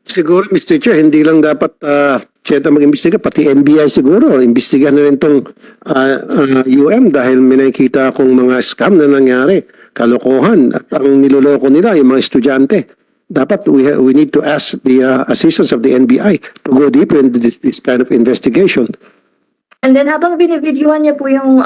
Siguro, Mr. Chair, hindi lang dapat CHETA mag-imbestiga, pati NBI siguro. Imbestigahan na rin itong dahil may nakikita akong mga scam na nangyari, kalokohan, at ang niloloko nila, yung mga estudyante. Dapat we need to ask the assistance of the NBI to go deeper into this kind of investigation. And then habang binivideoan niya po yung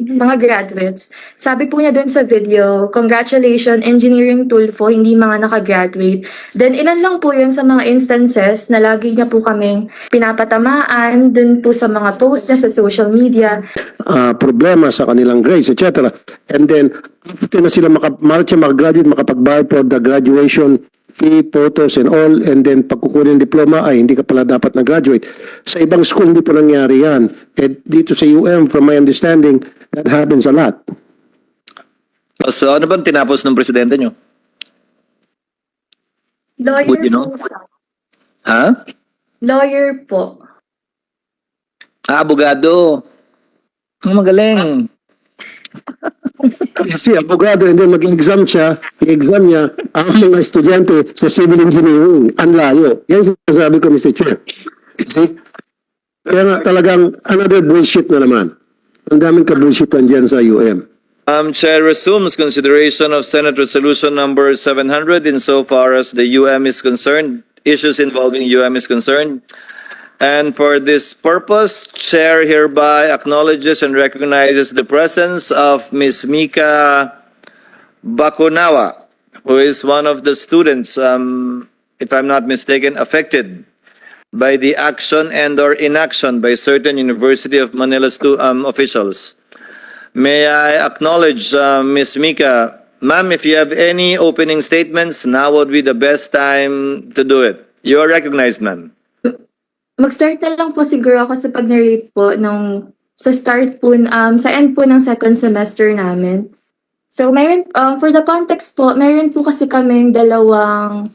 mga graduates, sabi po niya dun sa video, congratulations, Engineering Tulfo, hindi mga nakagraduate. Then ilan lang po yun sa mga instances na lagi niya po kaming pinapatamaan dun po sa mga posts niya sa social media. Problema sa kanilang grades, etc. And then, after na sila makagraduate, makapag-buy for the graduation fee, photos and all, and then pagkukunin ng diploma, ay hindi ka pala dapat na-graduate. Sa ibang school, hindi po nangyari yan. And dito sa from my understanding, that happens a lot. So, ano bang tinapos ng presidente nyo? Lawyer Would you know? po. Ha? Lawyer po. Abogado. Ang magaling. Kasi abogado, and then mag-exam siya, i-exam niya ang mga estudyante sa civil engineering. Ang layo. Yan sabi ko, Mr. Chair. See? Kaya nga talagang another bullshit na naman. Ang daming ka-bullshitan dyan sa Chair resumes consideration of Senate Resolution number 700 insofar as the is concerned, issues involving is concerned. And for this purpose, Chair hereby acknowledges and recognizes the presence of Ms. Mika Bakunawa, who is one of the students, if I'm not mistaken, affected by the action and or inaction by certain University of Manila officials. May I acknowledge Ms. Mika. Ma'am, if you have any opening statements, now would be the best time to do it. You are recognized, ma'am. Mag-start na lang po siguro ako sa pag-narrate po sa start po, sa end po ng second semester namin. So, mayroon, for the context po, mayroon po kasi kaming dalawang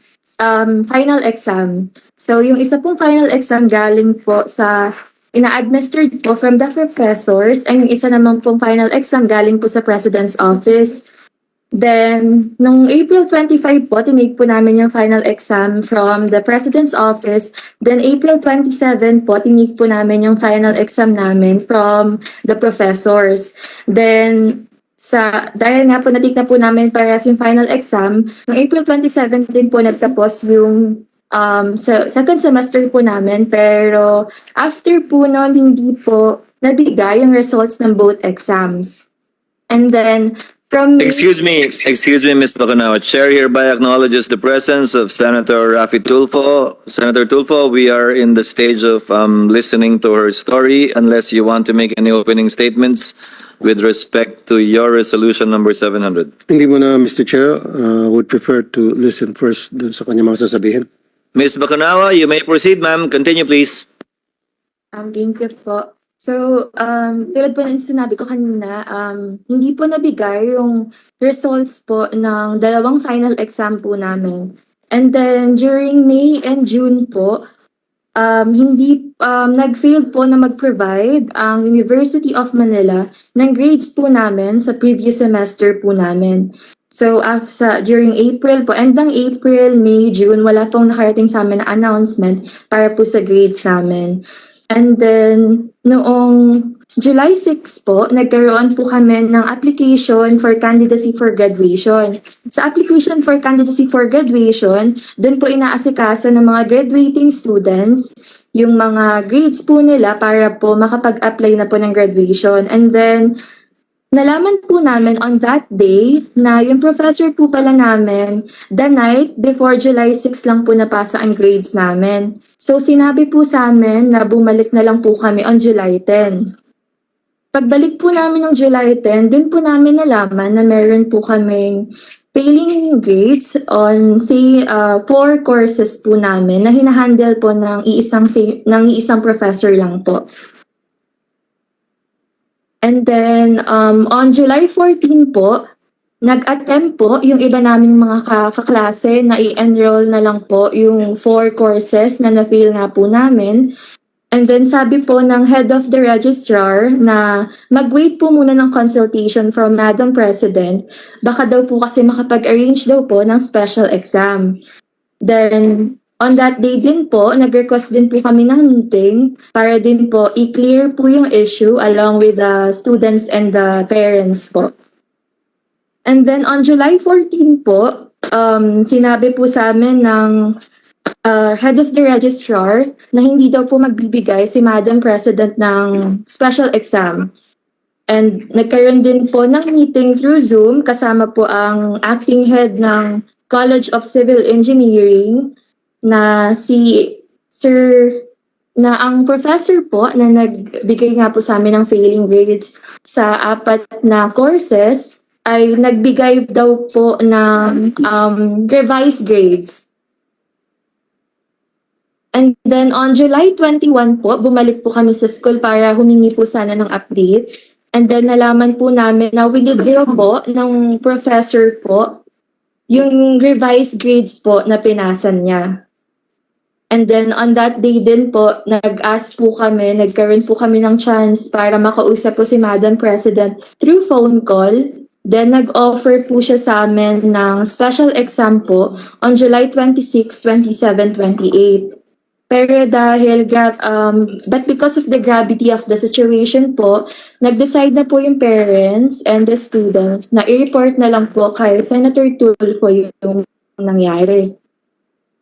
final exam. So, yung isa pong final exam galing po sa ina-administered po from the professors, and yung isa naman pong final exam galing po sa President's Office. Then, nung April 25 po, tinake po namin yung final exam from the President's Office. Then, April 27 po, tinake po namin yung final exam namin from the professors. Then, dahil nga po natik na po namin para yung final exam, noong April 27 din po nagtapos yung sa second semester po namin. Pero, after po noon, hindi po nabigay yung results ng both exams. And then, Excuse me, Ms. Bakunawa. Chair hereby acknowledges the presence of Senator Raffy Tulfo. Senator Tulfo, we are in the stage of listening to her story. Unless you want to make any opening statements with respect to your resolution number 700. Hindi mo na, Mr. Chair, would prefer to listen first dun sa kanya mga sasabihin. Ms. Bakunawa, you may proceed, ma'am. Continue, please. Thank you po. So, tulad po ng sinabi ko kanina, hindi po nabigay yung results po ng dalawang final exam po namin. And then, during May and June po, nag-failed po na mag-provide ang University of Manila ng grades po namin sa previous semester po namin. So, during April po, end ng April, May, June, wala pong nakarating sa amin na announcement para po sa grades namin. And then, noong July 6 po, nagkaroon po kami ng application for candidacy for graduation. Sa application for candidacy for graduation, dun po inaasikaso ng mga graduating students yung mga grades po nila para po makapag-apply na po ng graduation. And then, nalaman po namin on that day na yung professor po pala namin, the night before July 6 lang po napasa ang grades namin. So sinabi po sa amin na bumalik na lang po kami on July 10. Pagbalik po namin ng July 10, dun po namin nalaman na meron po kaming failing grades on say 4 courses po namin na hinahandle po ng isang professor lang po. And then, on July 14 po, nag-attempt po yung iba naming mga kaklase na i-enroll na lang po yung 4 courses na na-fail nga po namin. And then sabi po ng head of the registrar na mag-wait po muna ng consultation from Madam President. Baka daw po kasi makapag-arrange daw po ng special exam. Then, On that day din po, nag-request din po kami ng meeting para din po i-clear po yung issue along with the students and the parents po. And then on July 14 po, sinabi po sa amin ng head of the registrar na hindi daw po magbibigay si Madam President ng special exam. And nagkaroon din po ng meeting through Zoom kasama po ang acting head ng College of Civil Engineering na si Sir na ang professor po na nagbigay nga po sa amin ng failing grades sa 4 na courses ay nagbigay daw po ng revised grades. And then on July 21 po, bumalik po kami sa school para humingi po sana ng update. And then nalaman po namin na withdraw po ng professor po yung revised grades po na pinasan niya. And then on that day din po, nag-ask po kami, nagkaroon po kami ng chance para makausap po si Madam President through phone call. Then nag-offer po siya sa amin ng special exam po on July 26, 27, 28. Pero dahil, but because of the gravity of the situation po, nag-decide na po yung parents and the students na i-report na lang po kay Senator Tulfo yung nangyari.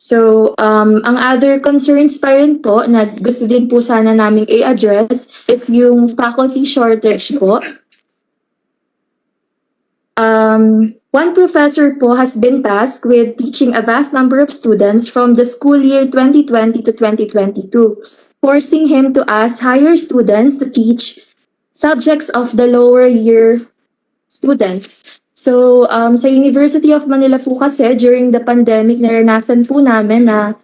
So, ang other concerns pa rin po na gusto din po sana namin i-address is yung faculty shortage po. One professor po has been tasked with teaching a vast number of students from the school year 2020 to 2022, forcing him to hire students to teach subjects of the lower year students. So, sa University of Manila po kasi, during the pandemic, naranasan po namin na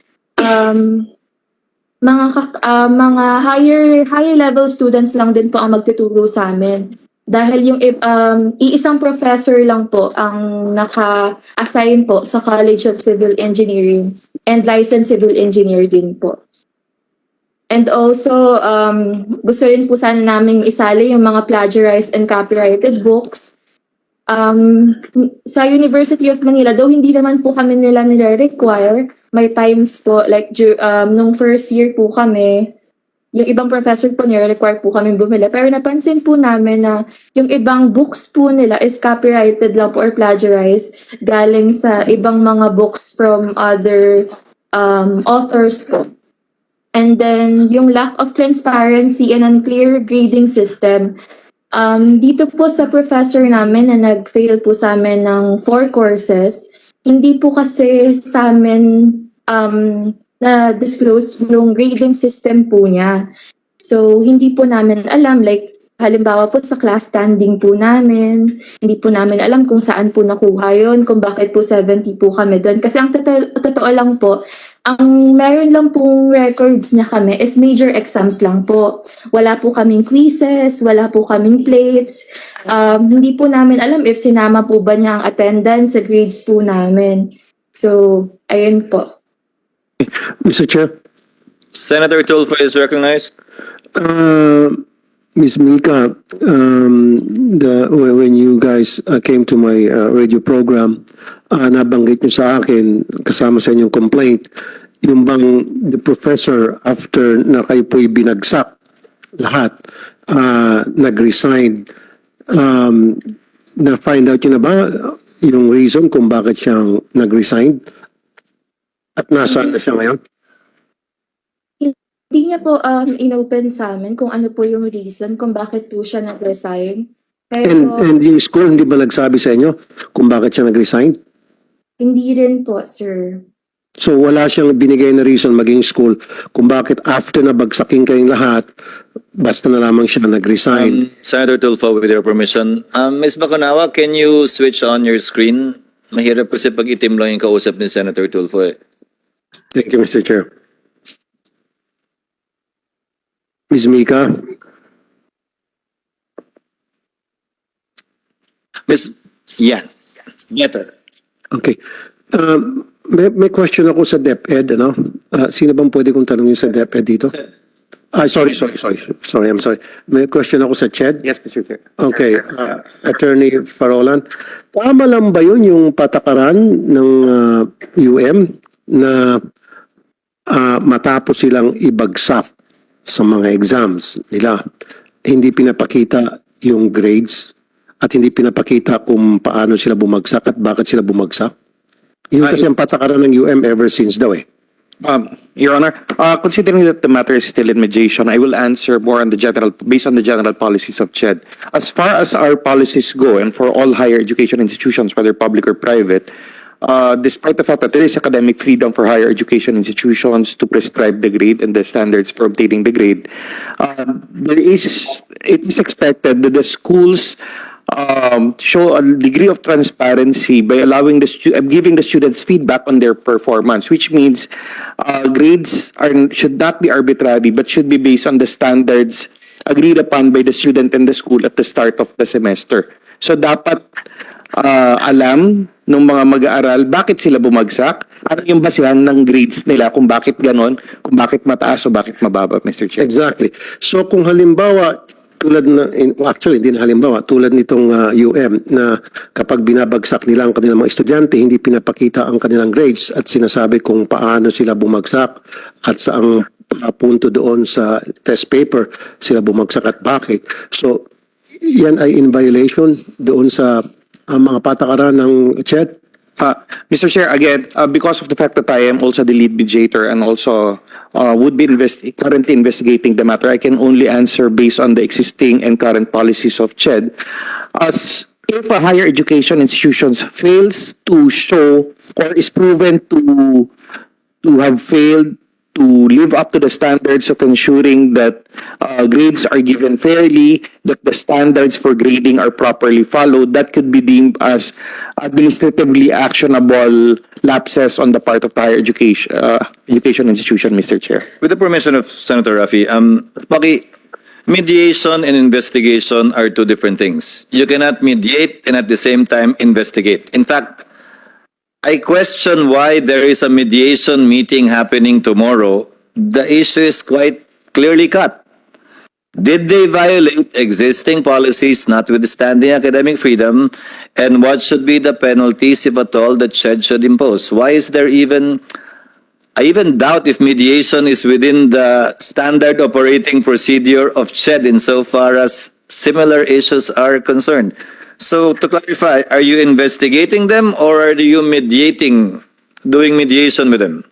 mga higher level students lang din po ang magtuturo sa amin. Dahil yung iisang professor lang po ang naka-assign po sa College of Civil Engineering and licensed civil engineer din po. And also, gusto rin po sana namin isali yung mga plagiarized and copyrighted books. Sa University of Manila, though hindi naman po kami nila nire-require, may times po, like nung first year po kami, yung ibang professor po nire-require po kami bumili. Pero napansin po namin na yung ibang books po nila is copyrighted lang po or plagiarized galing sa ibang mga books from other authors po. And then, yung lack of transparency and unclear grading system. Dito po sa professor namin na nag-fail po sa amin ng 4 courses, hindi po kasi sa amin na-disclose yung grading system po niya. So, hindi po namin alam, like, halimbawa po sa class standing po namin, hindi po namin alam kung saan po nakuha yun, kung bakit po 70 po kami doon. Kasi ang totoo lang po, ang meron lang pong records niya kami is major exams lang po. Wala po kaming quizzes, wala po kaming plates. Hindi po namin alam if sinama po ba niya ang attendance sa grades po namin. So, ayun po. Mr. Chair, Senator Tulfo is recognized. Ms. Mika, when you guys came to my radio program, nabanggit niyo sa akin, kasama sa inyong complaint, yung bang the professor after na kayo po'y binagsak lahat, nag-resign, na-find out yun na ba yung reason kung bakit siyang nag-resign? At nasaan na siya ngayon? Hindi niya po inopen sa amin kung ano po yung reason kung bakit po siya nag-resign. Pero And yung school, hindi ba nagsabi sa inyo kung bakit siya nag-resign? hindi rin po, sir. So wala siyang binigay na reason maging school kung bakit after na bagsakin kayong lahat, basta na lamang siya nag-resign. Senator Tulfo, with your permission. Ms. Baconawa, can you switch on your screen? Mahirap kasi pag itim lang yung kausap ni Senator Tulfo eh. Thank you, Mr. Chair. Ms. Mika? Miss, yeah, better. Okay. May question ako sa DepEd, ano? Sino bang pwede kong tanungin sa DepEd dito? Sorry, I'm sorry. May question ako sa CHED? Yes, Mr. Chair. Okay. Attorney Farolan, tama lang ba yun yung patakaran ng UM na matapos silang ibagsak sa mga exams nila, hindi pinapakita yung grades at hindi pinapakita kung paano sila bumagsak at bakit sila bumagsak. Yun kasi ang patakaran ng ever since daw eh. Your Honor, considering that the matter is still in mediation, I will answer more on the general, based on the general policies of CHED. As far as our policies go, and for all higher education institutions, whether public or private, despite the fact that there is academic freedom for higher education institutions to prescribe the grade and the standards for obtaining the grade, it is expected that the schools show a degree of transparency by allowing giving the students feedback on their performance, which means grades should not be arbitrary but should be based on the standards agreed upon by the student and the school at the start of the semester. So dapat alam ng mga mag-aaral bakit sila bumagsak, ano yung basehan ng grades nila kung bakit ganon, kung bakit mataas o bakit mababa, Mr. Chair. Exactly. So kung halimbawa, tulad na, actually, hindi na halimbawa, tulad nitong na kapag binabagsak nila ang kanilang mga estudyante, hindi pinapakita ang kanilang grades at sinasabi kung paano sila bumagsak at saang punto doon sa test paper sila bumagsak at bakit. So, yan ay in violation doon sa mga patakaran ng CHED? Mr. Chair, again, because of the fact that I am also the lead mediator and also would be currently investigating the matter, I can only answer based on the existing and current policies of CHED. As if a higher education institutions fails to show or is proven to have failed to live up to the standards of ensuring that grades are given fairly, that the standards for grading are properly followed, that could be deemed as administratively actionable lapses on the part of the higher education institution, Mr. Chair. With the permission of Senator Raffy, Paki, mediation and investigation are two different things. You cannot mediate and at the same time investigate. In fact, I question why there is a mediation meeting happening tomorrow. The issue is quite clearly cut. Did they violate existing policies notwithstanding academic freedom? And what should be the penalties, if at all, that CHED should impose? Why is there I even doubt if mediation is within the standard operating procedure of CHED insofar as similar issues are concerned. So to clarify, are you investigating them or are you doing mediation with them?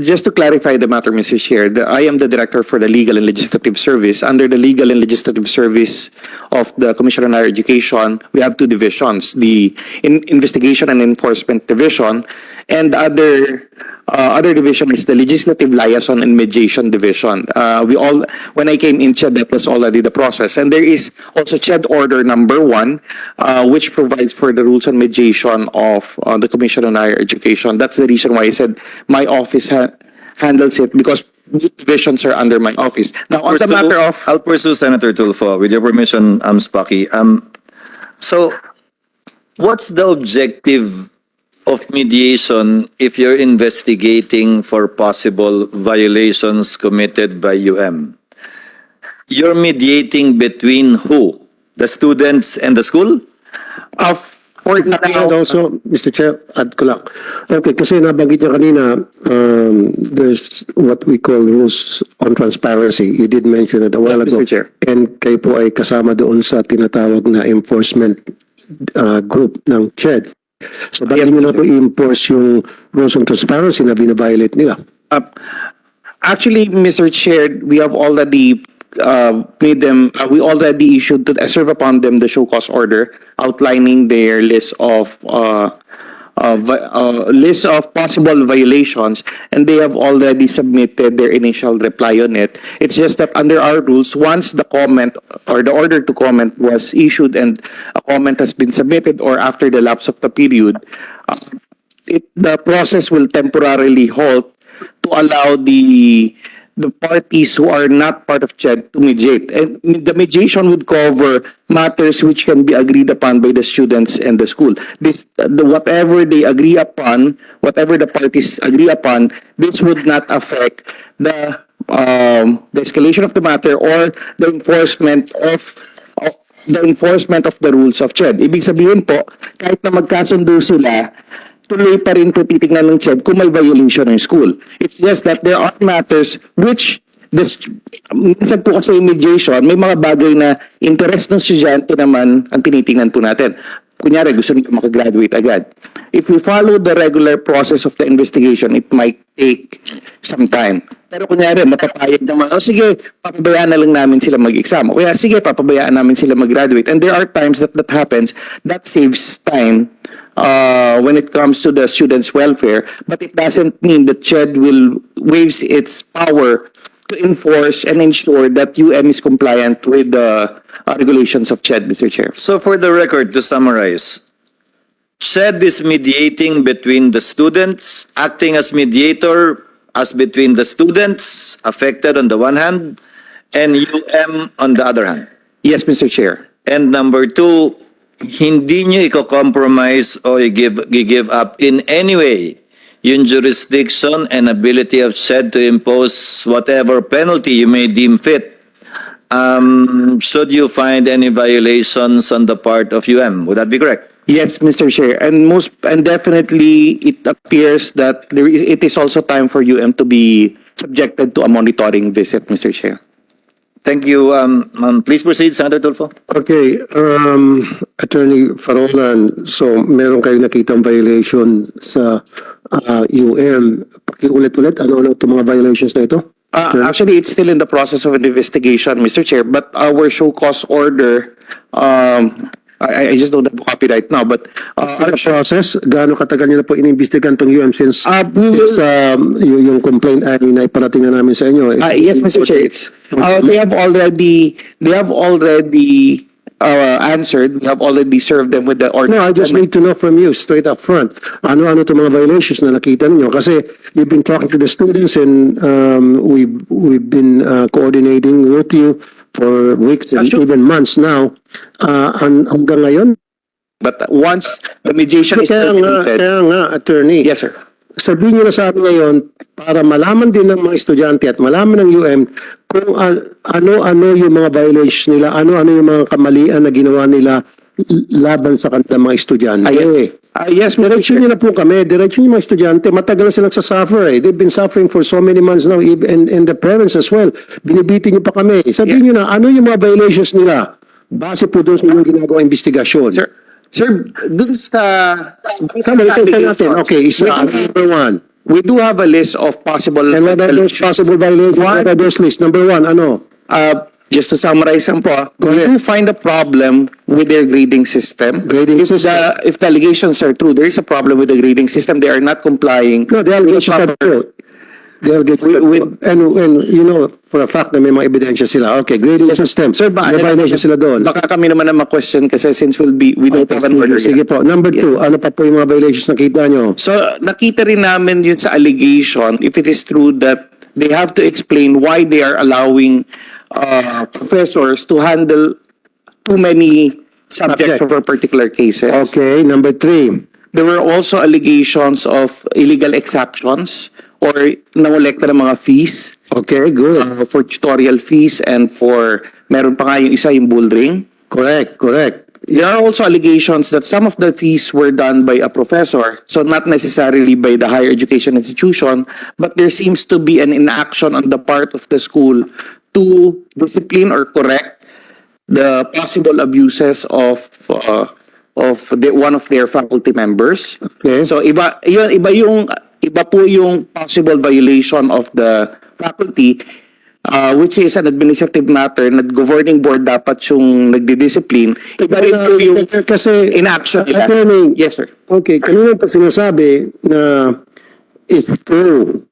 Just to clarify the matter, Mr. Chair, I am the Director for the Legal and Legislative Service. Under the Legal and Legislative Service of the Commission on Higher Education, we have two divisions, the Investigation and Enforcement Division, and the other division is the Legislative Liaison and Mediation Division. When I came in CHED, that was already the process. And there is also CHED Order Number 1, which provides for the rules on mediation of the Commission on Higher Education. That's the reason why I said my office handles it, because both divisions are under my office. Now, on the matter of... I'll pursue Senator Tulfo, with your permission, Spaki. So, what's the objective of mediation if you're investigating for possible violations committed by You're mediating between who? The students and the school? For now, And also, Mr. Chair, add ko lang. Okay, kasi nabanggit niya kanina, there's what we call rules on transparency. You did mention it a while ago. Mr. Chair. And kayo po ay kasama doon sa tinatawag na enforcement group ng CHED. So, bakit nyo na po i-enforce yung rules on transparency na binabiolate nila? actually, Mr. Chair, we have already made them, we already issued to serve upon them the show cause order outlining their list of possible violations, and they have already submitted their initial reply on it. It's just that under our rules, once the comment or the order to comment was issued and a comment has been submitted, or after the lapse of the period, the process will temporarily halt to allow the parties who are not part of CHED to mediate. And the mediation would cover matters which can be agreed upon by the students and the school. Whatever they agree upon, whatever the parties agree upon, this would not affect the escalation of the matter or the enforcement of the rules of CHED. Ibig sabihin po, kahit na magkasundo sila tuloy pa rin po titignan ng CHED kung may violation ng school. It's just that there are matters which minsan po kasi yung mediation, may mga bagay na interest ng estudyante naman ang tinitingnan po natin. Kunyari, gusto nyo makagraduate agad. If we follow the regular process of the investigation, it might take some time. Pero kunyari, napapayag naman, sige, papabayaan na lang namin sila mag-exam. O kaya, sige, papabayaan namin sila mag-graduate. And there are times that happens, that saves time when it comes to the students' welfare. But it doesn't mean that CHED will waives its power to enforce and ensure that UM is compliant with the regulations of CHED, Mr. Chair. So for the record, to summarize, CHED is mediating between the students, acting as mediator as between the students affected on the one hand and UM on the other hand. Yes, Mr. Chair. And number two, hindi nyo i-compromise o i-give up in any way yung jurisdiction and ability of CHED to impose whatever penalty you may deem fit. Should you find any violations on the part of UM, would that be correct? Yes, Mr. Chair. And definitely it appears that it is also time for UM to be subjected to a monitoring visit, Mr. Chair. Thank you. Please proceed, Senator Tulfo. Okay, Attorney Farolan, so meron kayong nakitang violation sa UM. Pakiulit-ulit, ano itong mga violations na ito? Actually, it's still in the process of an investigation, Mr. Chair, but our show cause order, I just don't have a copy right now, but Our process, gaano katagal niyo na po inimbestigan itong UM since yung complaint ay naiparating na namin sa inyo? yes, Mr. Chair, they have already answered. We have already served them with the order. No, I just need to know from you straight up front. Ano-ano itong mga violations na nakita ninyo? Kasi you've been talking to the students and we've been coordinating with you for weeks and even months now. Hanggang ngayon? But once the mediation is terminated, Kaya nga, attorney. yes, sir. Sabihin niyo na sa atin ngayon para malaman din ng mga estudyante at malaman ng UM kung ano-ano yung mga violations nila, ano-ano yung mga kamalian na ginawa nila laban sa kanilang mga estudyante. Yes, Mr. Diretso Chair. niyo na po kami. Diretso niyo mga estudyante. Matagal na silang suffer eh. They've been suffering for so many months now and the parents as well. Binibitin niyo pa kami. Sabihin niyo na ano yung mga violations nila base po doon sa inyong ginagawa investigasyon. Sir, dun sa Okay, isa. Number one. we do have a list of possible And what are those possible violations? What are those lists? Number one, ano? just to summarize lang po, Go we ahead. do find a problem with their grading system. Grading system. If the allegations are true, there is a problem with the grading system. They are not complying. No, the allegations are true. The allegations are true. And you know, for a fact na may mga ebidensya sila. Okay, grading system. Sir, may violation sila doon. Baka kami naman na ma-question kasi since we don't have an order Sige yet. po. Number two, ano pa po yung mga violations na kita nyo? So, nakita rin namin yun sa allegation, if it is true that they have to explain why they are allowing professors to handle too many subjects for particular cases. Okay, number three. There were also allegations of illegal exactions or nangolekta ng mga fees Okay, good. for tutorial fees and for, meron pa nga yung isa, yung bull ring. Correct. There are also allegations that some of the fees were done by a professor, so not necessarily by the higher education institution, but there seems to be an inaction on the part of the school to discipline or correct the possible abuses of one of their faculty members. Okay. So iba po yung possible violation of the faculty, which is an administrative matter na governing board dapat yung nagdi-discipline. Iba rin po yung Kasi, inaction nila. Attorney, Yes, sir. okay, kanina pa sinasabi na if true,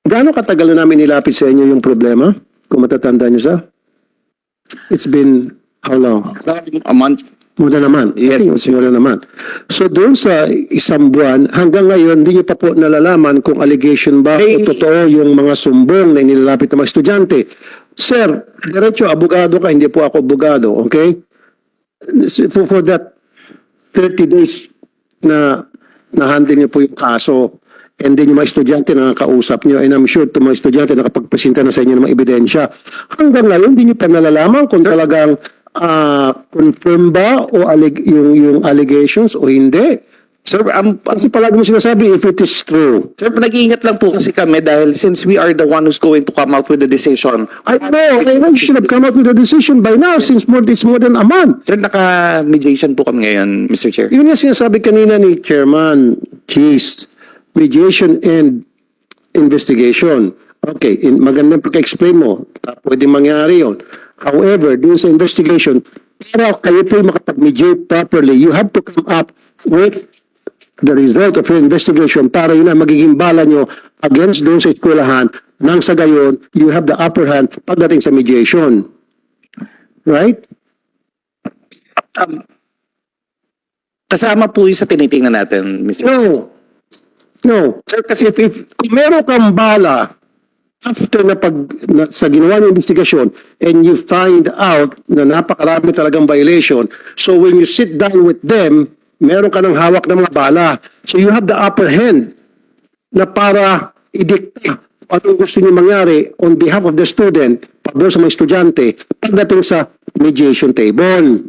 gaano katagal na namin nilapit sa inyo yung problema? Kung matatanda nyo sa? It's been how long? A month. Mula naman. Yes. Mula naman. So doon sa isang buwan, hanggang ngayon, hindi nyo pa po nalalaman kung allegation ba o totoo yung mga sumbong na inilalapit ng mga estudyante. Sir, diretso, abogado ka, hindi po ako abogado, okay? For that 30 days na na-handle nyo po yung kaso, and then yung mga estudyante na nakakausap nyo, and I'm sure itong mga estudyante nakapagpresenta na sa inyo ng mga ebidensya, hanggang ngayon, hindi nyo pa nalalaman kung talagang confirm ba o yung allegations o hindi. Sir, Kasi palagi mo sinasabi, if it is true. sir, nag-iingat lang po kasi kami dahil since we are the one who's going to come out with the decision. I know you should have come up with a decision by now since it's more than a month. Sir, naka-mediation po kami ngayon, Mr. Chair. Yun nga sinasabi kanina ni Chairman Cheese, mediation and investigation. Okay, magandang pagka-explain mo. Pwedeng mangyari yun. However, dun sa investigation, para kayo po makapag-mediate properly, you have to come up with the result of your investigation para yun ang magiging bala nyo against doon sa eskwelahan nang sa gayon, you have the upper hand pagdating sa mediation. Right? Kasama po yung sa tinitingnan natin, Mr. No. No. Sir, kasi if kung meron kang bala after sa ginawa ng investigasyon and you find out na napakarami talagang violation, so when you sit down with them, meron ka ng hawak ng mga bala. So you have the upper hand na para idikta anong gusto niyo mangyari on behalf of the student, pabor sa mga estudyante, pagdating sa mediation table.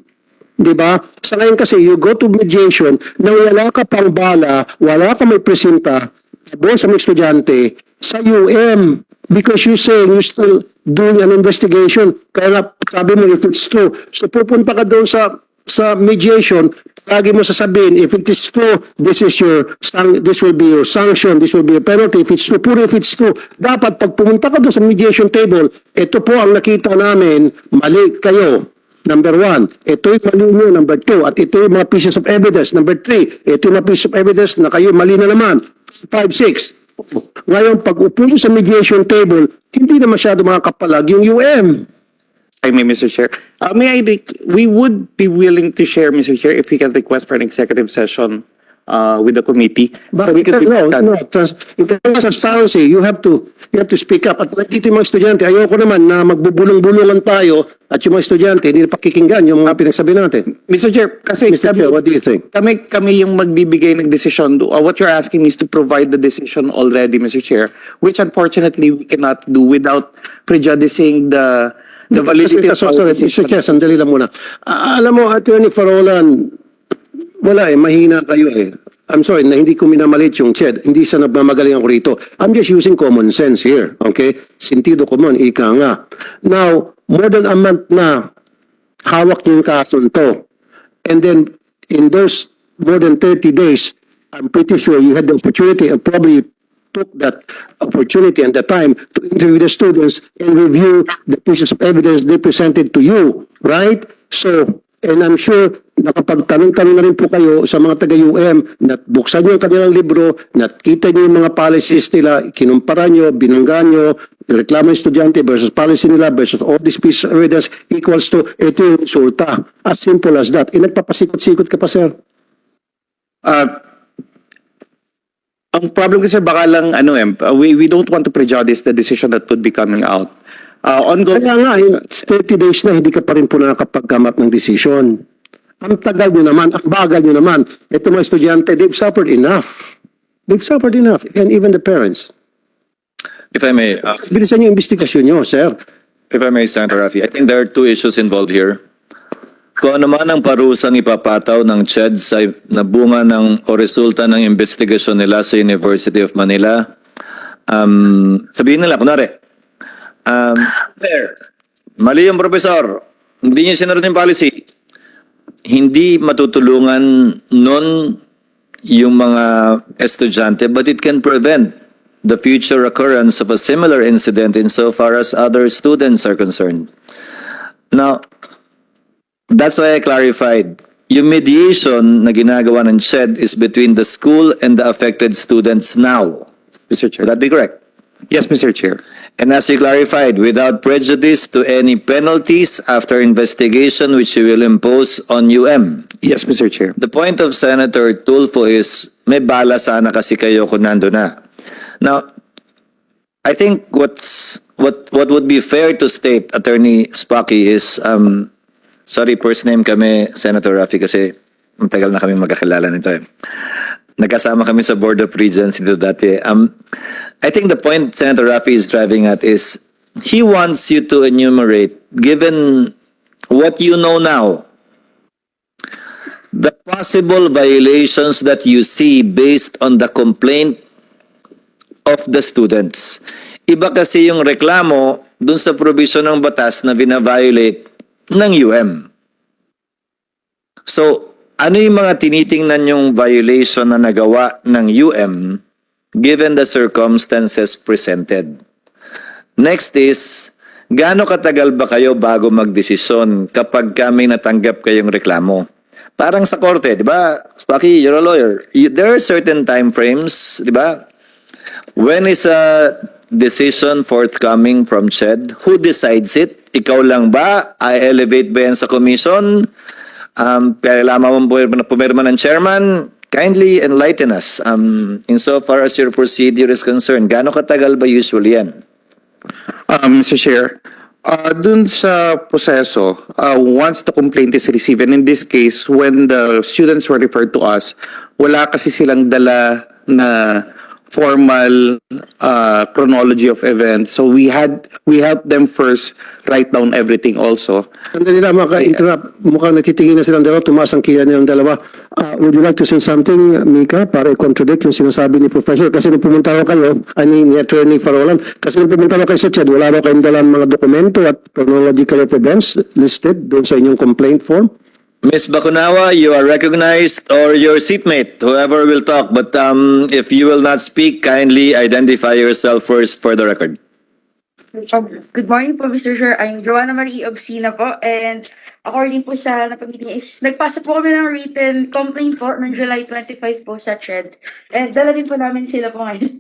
Diba? Sa ngayon kasi, you go to mediation na wala ka pang bala, wala ka may presenta, pabor sa mga estudyante, sa UM, because you say you still doing an investigation. Kaya nga, sabi mo, if it's true. So pupunta ka doon sa mediation, lagi mo sasabihin, if it is true, this will be your sanction, this will be your penalty. If it's true, puro if it's true. Dapat, pag pumunta ka doon sa mediation table, ito po ang nakita namin, mali kayo. Number 1, ito yung mali nyo. Number 2, at ito yung mga pieces of evidence. Number 3, ito yung mga pieces of evidence na kayo mali na naman. 5, 6. Ngayon, pag upo nyo sa mediation table, hindi na masyado makakapalag yung UM. I mean, Mr. Chair. We would be willing to share, Mr. Chair, if we can request for an executive session with the committee. But we could no, in terms of transparency, you have to speak up. At dito yung mga estudyante, ayoko naman na magbubulong-bulungan tayo at yung mga estudyante, hindi na pakikinggan yung mga pinagsabi natin. Mr. Chair, kasi Mr. Chair, what do you think? kami yung magbibigay ng decision. What you're asking me is to provide the decision already, Mr. Chair, which unfortunately we cannot do without prejudicing the validity of our decision. Mr. Chair, sandali lang muna. Alam mo, Attorney Farolan, wala mahina kayo eh. I'm sorry, na hindi ko minamalit yung CHED. Hindi sa nagmamagaling ako rito. I'm just using common sense here. Okay? Sentido común, ika nga. Now, more than a month na hawak yung kaso to. And then, in those more than 30 days, I'm pretty sure you had the opportunity and probably took that opportunity and the time to interview the students and review the pieces of evidence they presented to you. Right? So, and I'm sure nakapagtanong-tanong na rin po kayo sa mga taga-UM na buksan nyo ang kanilang libro, nakita nyo yung mga policies nila, kinumpara nyo, binangga nyo, reklamo ng estudyante versus policy nila versus all these pieces of evidence equals to ito yung resulta. As simple as that. Nagpapasikot-sikot ka pa, sir. Ang problem kasi baka lang, we don't want to prejudice the decision that would be coming out. Kaya nga, it's 30 days na hindi ka pa rin po nakakapag-come up ng decision. Ang tagal nyo naman, ang bagal nyo naman. Ito mga estudyante, they've suffered enough. They've suffered enough. And even the parents. If I may, Bilisan yung investigasyon nyo, sir. if I may, Senator Raffy, I think there are two issues involved here. Kung ano man ang parusang ipapataw ng CHED sa nabunga o resulta ng investigasyon nila sa University of Manila, sabihin nila, kunwari, mali yung professor, hindi niya sinunod yung policy, hindi matutulungan nun yung mga estudyante, but it can prevent the future occurrence of a similar incident insofar as other students are concerned. Now, that's why I clarified. Yung mediation na ginagawa ng CHED is between the school and the affected students now. Mr. Chair. Would that be correct? Yes, Mr. Chair. And as you clarified, without prejudice to any penalties after investigation which you will impose on UM. Yes, Mr. Chair. The point of Senator Tulfo is, may bala sana kasi kayo kung nando na. Now, I think what would be fair to state, Attorney Spocky, is, sorry, first name kami, Senator Raffy, kasi matagal na kami magkakilala nito eh. Nagkasama kami sa Board of Regents dito dati. I think the point Senator Raffy is driving at is, he wants you to enumerate, given what you know now, that possible violations that you see based on the complaint of the students. Iba kasi yung reklamo dun sa provision ng batas na bina-violate ng UM. So, ano yung mga tinitingnan yung violation na nagawa ng UM given the circumstances presented? Next is, gaano katagal ba kayo bago magdesisyon kapag kami natanggap kayong reklamo? Parang sa korte, di ba? Spaki, you're a lawyer. There are certain time frames, di ba? When is a decision forthcoming from CHED? Who decides it? Ikaw lang ba? I elevate ba yan sa commission? Kailangan mo pumirma ng chairman? Kindly enlighten us. Insofar as your procedure is concerned, gaano katagal ba usually yan? Mr. Chair, dun sa proseso, once the complaint is received, and in this case, when the students were referred to us, wala kasi silang dala na formal chronology of events. So we helped them first write down everything also. Sandali lang, maka-interrupt. Mukhang natitingin na silang dalawa, tumaas ang kilay nilang dalawa. Would you like to say something, Mika, para i-contradict yung sinasabi ni Professor? Kasi nung pumunta ko kayo, ni Attorney Farolan, kasi nung pumunta ko kayo sa CHED, wala ba kayong dalang mga dokumento at chronological events listed doon sa inyong complaint form? Ms. Bakunawa, you are recognized, or your seatmate, whoever will talk. But if you will not speak, kindly identify yourself first for the record. Good morning po, Mr. Chair. I'm Joanna Marie Obsina po. And according po sa napag-meeting is, nagpasa po kami ng written complaint po noong July 25 po sa CHED. And dala din po namin sila po ngayon.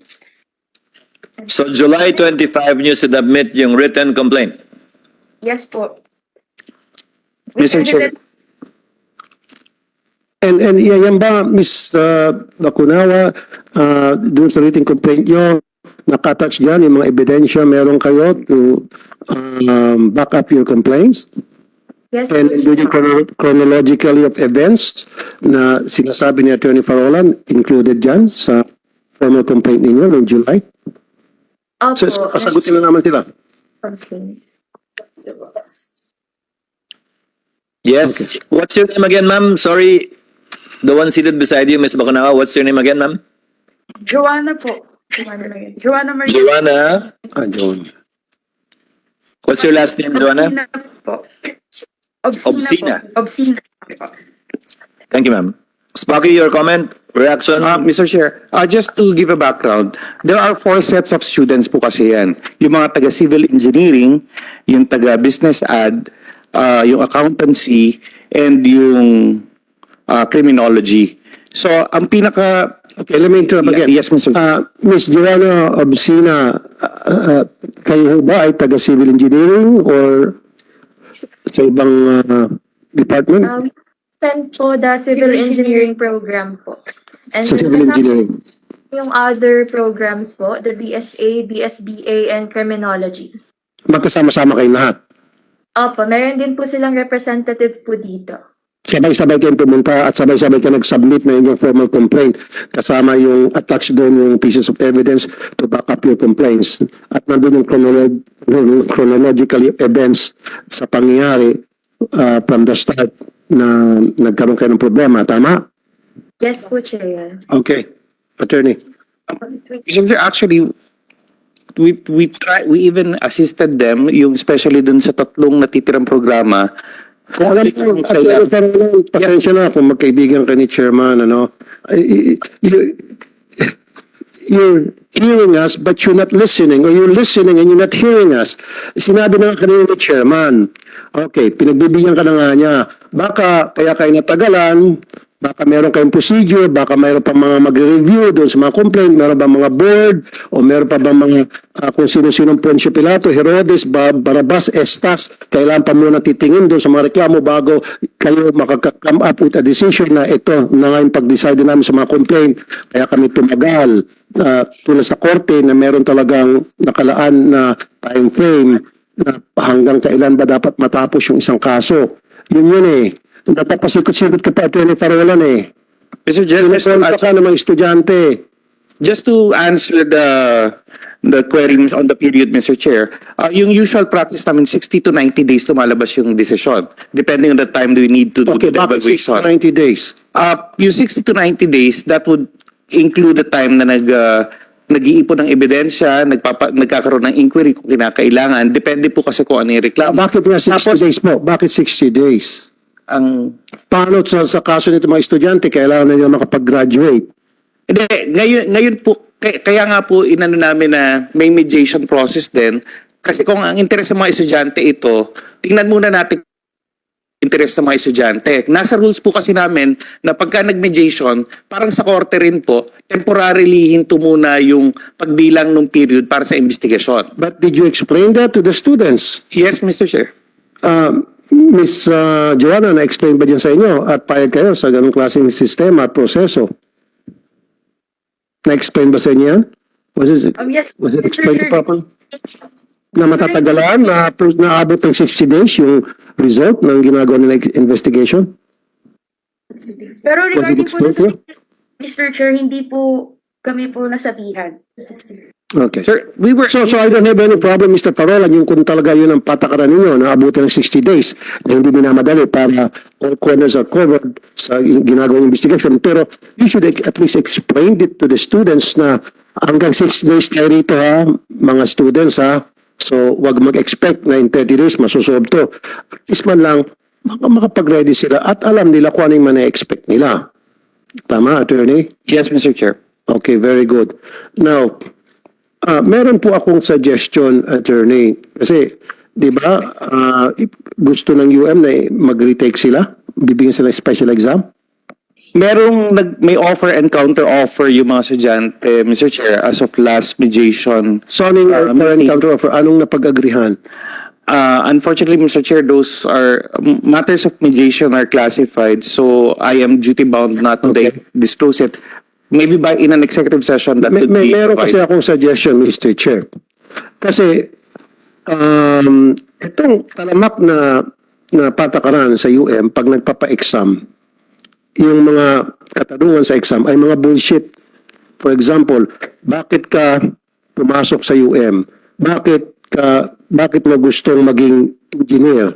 So July 25, you submit yung written complaint. Yes po. Mr. Chair. And yan ba, Ms. Bakunawa, doon sa written complaint nyo, nakatouch dyan yung mga ebidensya meron kayo to back up your complaints? Yes, And do you chronologically of events na sinasabi ni Attorney Farolan included dyan sa formal complaint ninyo noong July? Opo. So, pasagutin na naman sila. Okay. Yes. What's your name again, ma'am? Sorry. The one seated beside you, Ms. Bakunawa. What's your name again, ma'am? Joanna po. Joanna Marie. Joanna. John. What's your last name, Joanna? Obsina po. Obsina. Po. Obsina po. Thank you, ma'am. Sparky, your comment, reaction? Mr. Chair, just to give a background, there are 4 sets of students po kasi yan. Yung mga taga-civil engineering, yung taga-business ad, yung accountancy, and yung criminology. So, ang pinaka... Okay, let me interrupt again. Yes, Mr. Chair. Ms. Joanna Obsina, kayo ba ay taga-civil engineering or sa ibang department? We sent po the civil engineering program po. And Sa civil engineering. yung other programs po, the BSA, BSBA, and criminology. Magkasama-sama kayo lahat. Opo, meron din po silang representative po dito. Sabay-sabay kayong pumunta at sabay-sabay kayo nag-submit na inyong formal complaint. Kasama yung attached doon yung pieces of evidence to back up your complaints. At nandun yung chronological events sa pangyayari from the start na nagkaroon kayo ng problema. Tama? Yes po, Chair. Okay. Attorney. Mr. Chair, actually, we even assisted them, yung especially dun sa 3 natitirang programa. Kung alam mo, pasensya na kung magkaibigan ka ni Chairman, ano, you're hearing us but you're not listening, or you're listening and you're not hearing us. Sinabi na kanina ni Chairman, okay, pinagbibigyan ka na nga niya. Baka kaya kayo natagalan, baka meron kayong procedure, baka meron pa mga mag-review doon sa mga complaint, meron ba mga board, o meron pa ba mga kung sino-sinong Poncio Pilato, Herodes, Barabas, Estas, kailangan pa muna titingin doon sa mga reklamo bago kayo makaka-come up with a decision na ito na nga yung pag-decide namin sa mga complaint. Kaya kami tumagal tulad sa korte na meron talagang nakalaan na time frame na hanggang kailan ba dapat matapos yung isang kaso. Yun eh. Dapat pasikot-sikot ka pa, Attorney Farolan eh. Mr. Chair, Sinasolta ka ng mga estudyante. just to answer the query on the period, Mr. Chair, yung usual practice namin, 60 to 90 days lumalabas yung decision, depending on the time we need to do Okay, the bakit 6 to evaluation. 90 days? Yung 60 to 90 days, that would include the time na nag-iipon ng ebidensya, nagkakaroon ng inquiry kung kinakailangan. Depende po kasi kung ano yung reklamo. Bakit nga 60 Tapos, days po? Bakit 60 days? ang Paano sa kaso nito mga estudyante, kailangan na nila makapag-graduate? Hindi, ngayon po, kaya nga po inano namin na may mediation process din. Kasi kung ang interes ng mga estudyante ito, tingnan muna natin interes ng mga estudyante. Nasa rules po kasi namin na pagka nag-mediation, parang sa korte rin po, temporarily hinto muna yung pagbilang ng period para sa investigasyon. But did you explain that to the students? Yes, Mr. Chair. Miss Joanna, na-explain ba dyan sa inyo at payag kayo sa ganong klaseng sistema at proseso? Na-explain ba sa inyo yan? Yes, Was it Mr. explained Chair. properly? Na matatagalan, na naabot ng 60 days yung result ng ginagawa nila investigation? Pero Was it regarding po explained to you? Mr. Chair, hindi po kami po nasabihan. Okay. Sir, we were... So I don't have any problem, Mr. Parola, yung kung talaga yun ang patakaran ninyo na abutin ng 60 days na hindi minamadali para all corners are covered sa ginagawang investigation. Pero you should at least explain it to the students na hanggang 6 days tayo rito ha, mga students ha. So wag mag-expect na in 30 days masusolve to. At least man lang makapag-ready sila at alam nila kung ano yung mana-expect nila. Tama, attorney? Yes, Mr. Chair. Okay, very good. Now, meron po akong suggestion, attorney. Kasi, di ba, gusto ng UM na mag-retake sila? Bibigyan sila ng special exam? May offer and counter offer yung mga estudyante, Mr. Chair, as of last mediation. So, anong offer and meeting. counter offer? Anong napag-agrihan? Unfortunately, Mr. Chair, those are matters of mediation are classified, so I am duty bound not to disclose it. Maybe by in an executive session that could be Meron kasi provided. akong suggestion, Mr. Chair. Kasi, itong talamak na patakaran sa UM, pag nagpapa-exam, yung mga katanungan sa exam ay mga bullshit. For example, bakit ka pumasok sa UM? Bakit mo gustong maging engineer?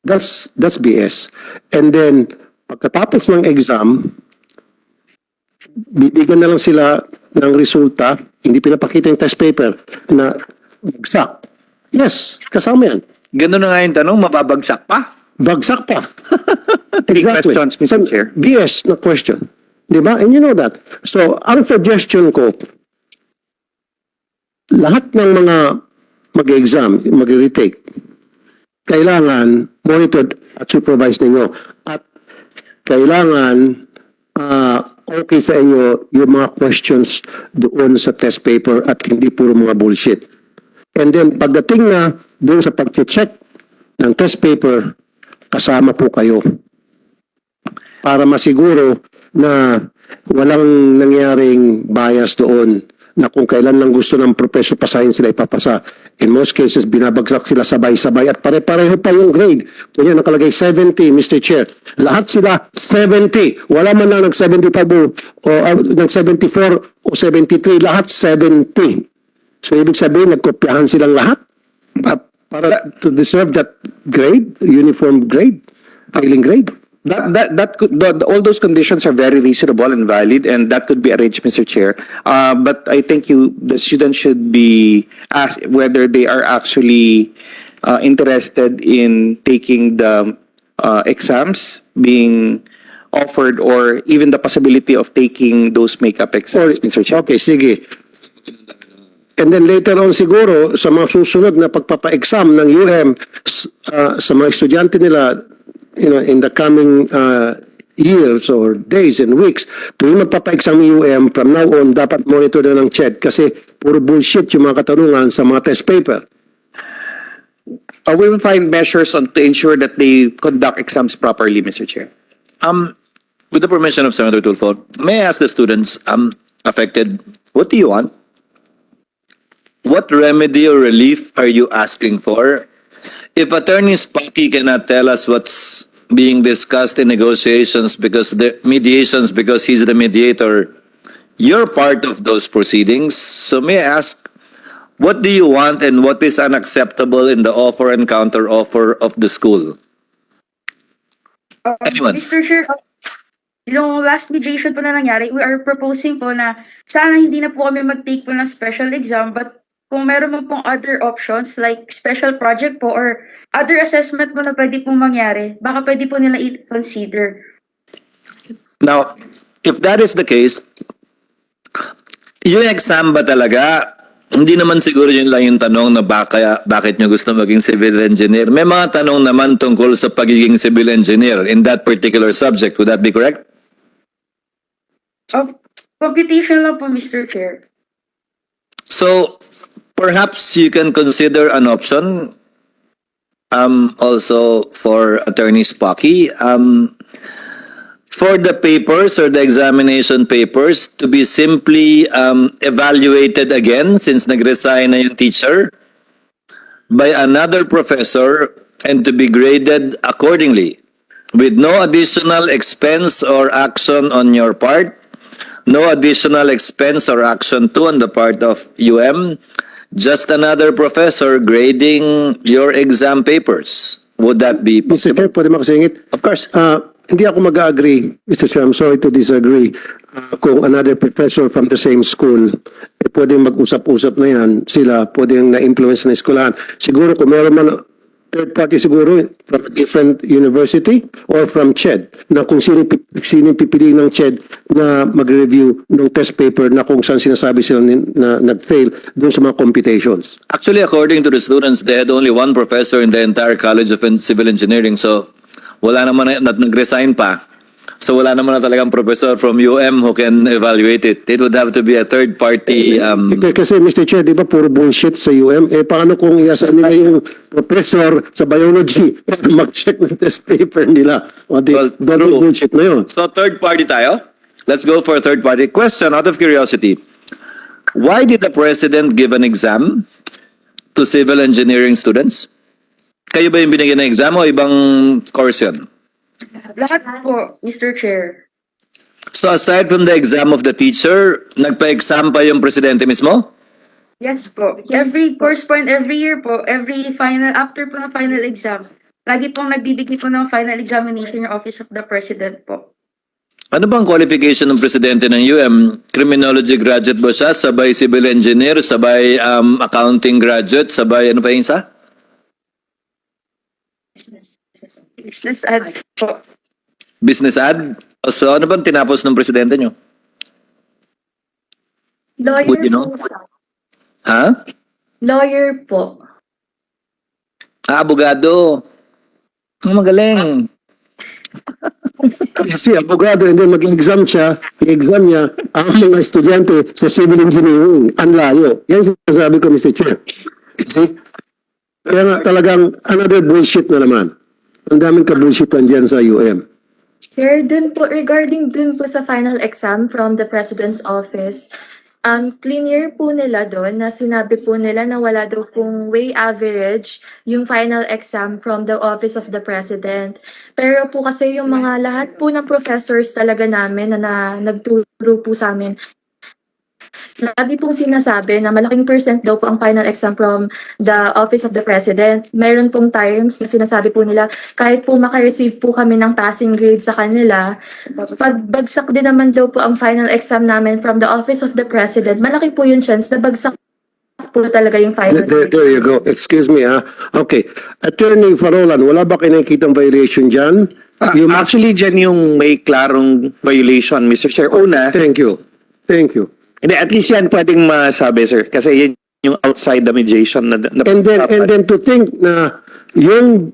That's BS. And then, pagkatapos ng exam, bibigyan na lang sila ng resulta, hindi pinapakita yung test paper na bagsak. Yes, kasama yan. Ganun na nga yung tanong, mababagsak pa? Bagsak pa. Three questions, Mr. Chair. BS na question. Di ba? And you know that. So, ang suggestion ko, lahat ng mga mag-exam, mag-retake, kailangan monitored at supervised ninyo. At kailangan okay sa inyo yung mga questions doon sa test paper at hindi puro mga bullshit. And then, pagdating na doon sa pag-check ng test paper, kasama po kayo para masiguro na walang nangyaring bias doon na kung kailan lang gusto ng professor pasahin sila ipapasa. In most cases, binabagsak sila sabay-sabay at pare-pareho pa yung grade. Kung yan nakalagay 70, Mr. Chair. Lahat sila 70. Wala man lang nag-75 o nag-74 o 73. Lahat 70. So, ibig sabihin, nagkopyahan silang lahat para to deserve that grade, uniform grade, failing grade. All those conditions are very reasonable and valid, and that could be arranged, Mr. Chair. But I think the students should be asked whether they are actually interested in taking the exams being offered, or even the possibility of taking those makeup exams, Mr. Chair. Okay, sige. And then later on siguro, sa mga susunod na pagpapa-exam ng UM, sa mga estudyante nila, in the coming years or days and weeks, tuwing magpapa-exam yung UM, from now on, dapat monitor na ng CHED kasi puro bullshit yung mga katanungan sa mga test paper. We will find measures to ensure that they conduct exams properly, Mr. Chair. With the permission of Senator Tulfo, may I ask the students affected, what do you want? What remedy or relief are you asking for? If Attorney Sparky cannot tell us what's being discussed in negotiations mediations because he's the mediator, you're part of those proceedings. So may I ask, What do you want and what is unacceptable in the offer and counter offer of the school? Anyone? Mr. Chair, yung last mediation po na nangyari, we are proposing po na sana hindi na po kami mag-take po ng special exam, but kung meron mo pong other options like special project po or other assessment po na pwede pong mangyari, baka pwede po nila i-consider. Now, if that is the case, yung exam ba talaga, hindi naman siguro yun lang yung tanong na bakit nyo gusto maging civil engineer. May mga tanong naman tungkol sa pagiging civil engineer in that particular subject. Would that be correct? Computation lang po, Mr. Chair. So, perhaps you can consider an option also for Attorney Spocky. For the papers or the examination papers to be simply evaluated again since nag-resign na yung teacher by another professor and to be graded accordingly with no additional expense or action on your part, no additional expense or action too on the part of UM, just another professor grading your exam papers. Would that be Mr. possible? Chair, pwede makasingit? Of course. Hindi ako mag-agree, Mr. Chair, I'm sorry to disagree. Kung another professor from the same school, pwedeng mag-usap-usap na yan, sila pwedeng na-influence na eskulahan. Siguro kung meron man third party siguro from a different university or from CHED, na kung sino pipili ng CHED na mag-review ng test paper na kung saan sinasabi sila na nag-fail doon sa mga computations. Actually, according to the students, they had only one professor in the entire College of Civil Engineering. So, wala naman na nag-resign pa. So, wala naman na talagang professor from UM who can evaluate it. It would have to be a third party. Kasi Mr. Chair, di ba puro bullshit sa UM? Paano kung iasan nila yung professor sa biology para mag-check ng test paper nila? Double true. bullshit na yun. So, third party tayo? Let's go for a third party. Question out of curiosity. Why did the president give an exam to civil engineering students? Kayo ba yung binigyan ng exam o ibang course yun? Lahat po, Mr. Chair. So aside from the exam of the teacher, nagpa-exam pa yung presidente mismo? Yes po. Yes Every po. course point, every year po, every final, after po ng final exam, lagi pong nagbibigay po ng final examination yung Office of the President po. Ano bang qualification ng presidente ng UM? Criminology graduate ba siya? Sabay civil engineer? Sabay accounting graduate? Sabay ano pa yung isa? Business ad po. Business ad? So ano bang tinapos ng presidente nyo? Lawyer Would you know? po. Ha? Lawyer po. Abogado. Ang magaling. Kasi abogado, and then mag-exam siya, i-exam niya ang mga estudyante sa civil engineering. Ang layo. Yan sinasabi ko, Mr. Chair. See? Kaya nga talagang another bullshit na naman. Ang daming ka-bullshitan dyan sa UM. Sir, regarding dun po sa final exam from the President's Office, clear po nila doon na sinabi po nila na wala daw pong way average yung final exam from the Office of the President. Pero po kasi yung mga lahat po ng professors talaga namin na nagturo po sa amin, lagi pong sinasabi na malaking percent daw po ang final exam from the Office of the President. Meron pong times na sinasabi po nila, kahit po makareceive po kami ng passing grade sa kanila, pagbagsak din naman daw po ang final exam namin from the Office of the President, malaki po yung chance na bagsak po talaga yung final There you go. Excuse me, ha? Okay. Attorney Farolan, wala ba kayo nakikitang violation dyan? Actually, dyan yung may klarong violation, Mr. Chair. Una, Thank you. Thank you. hindi, at least yan pwedeng masabi, sir. Kasi yan yung outside the mediation na And then to think na yung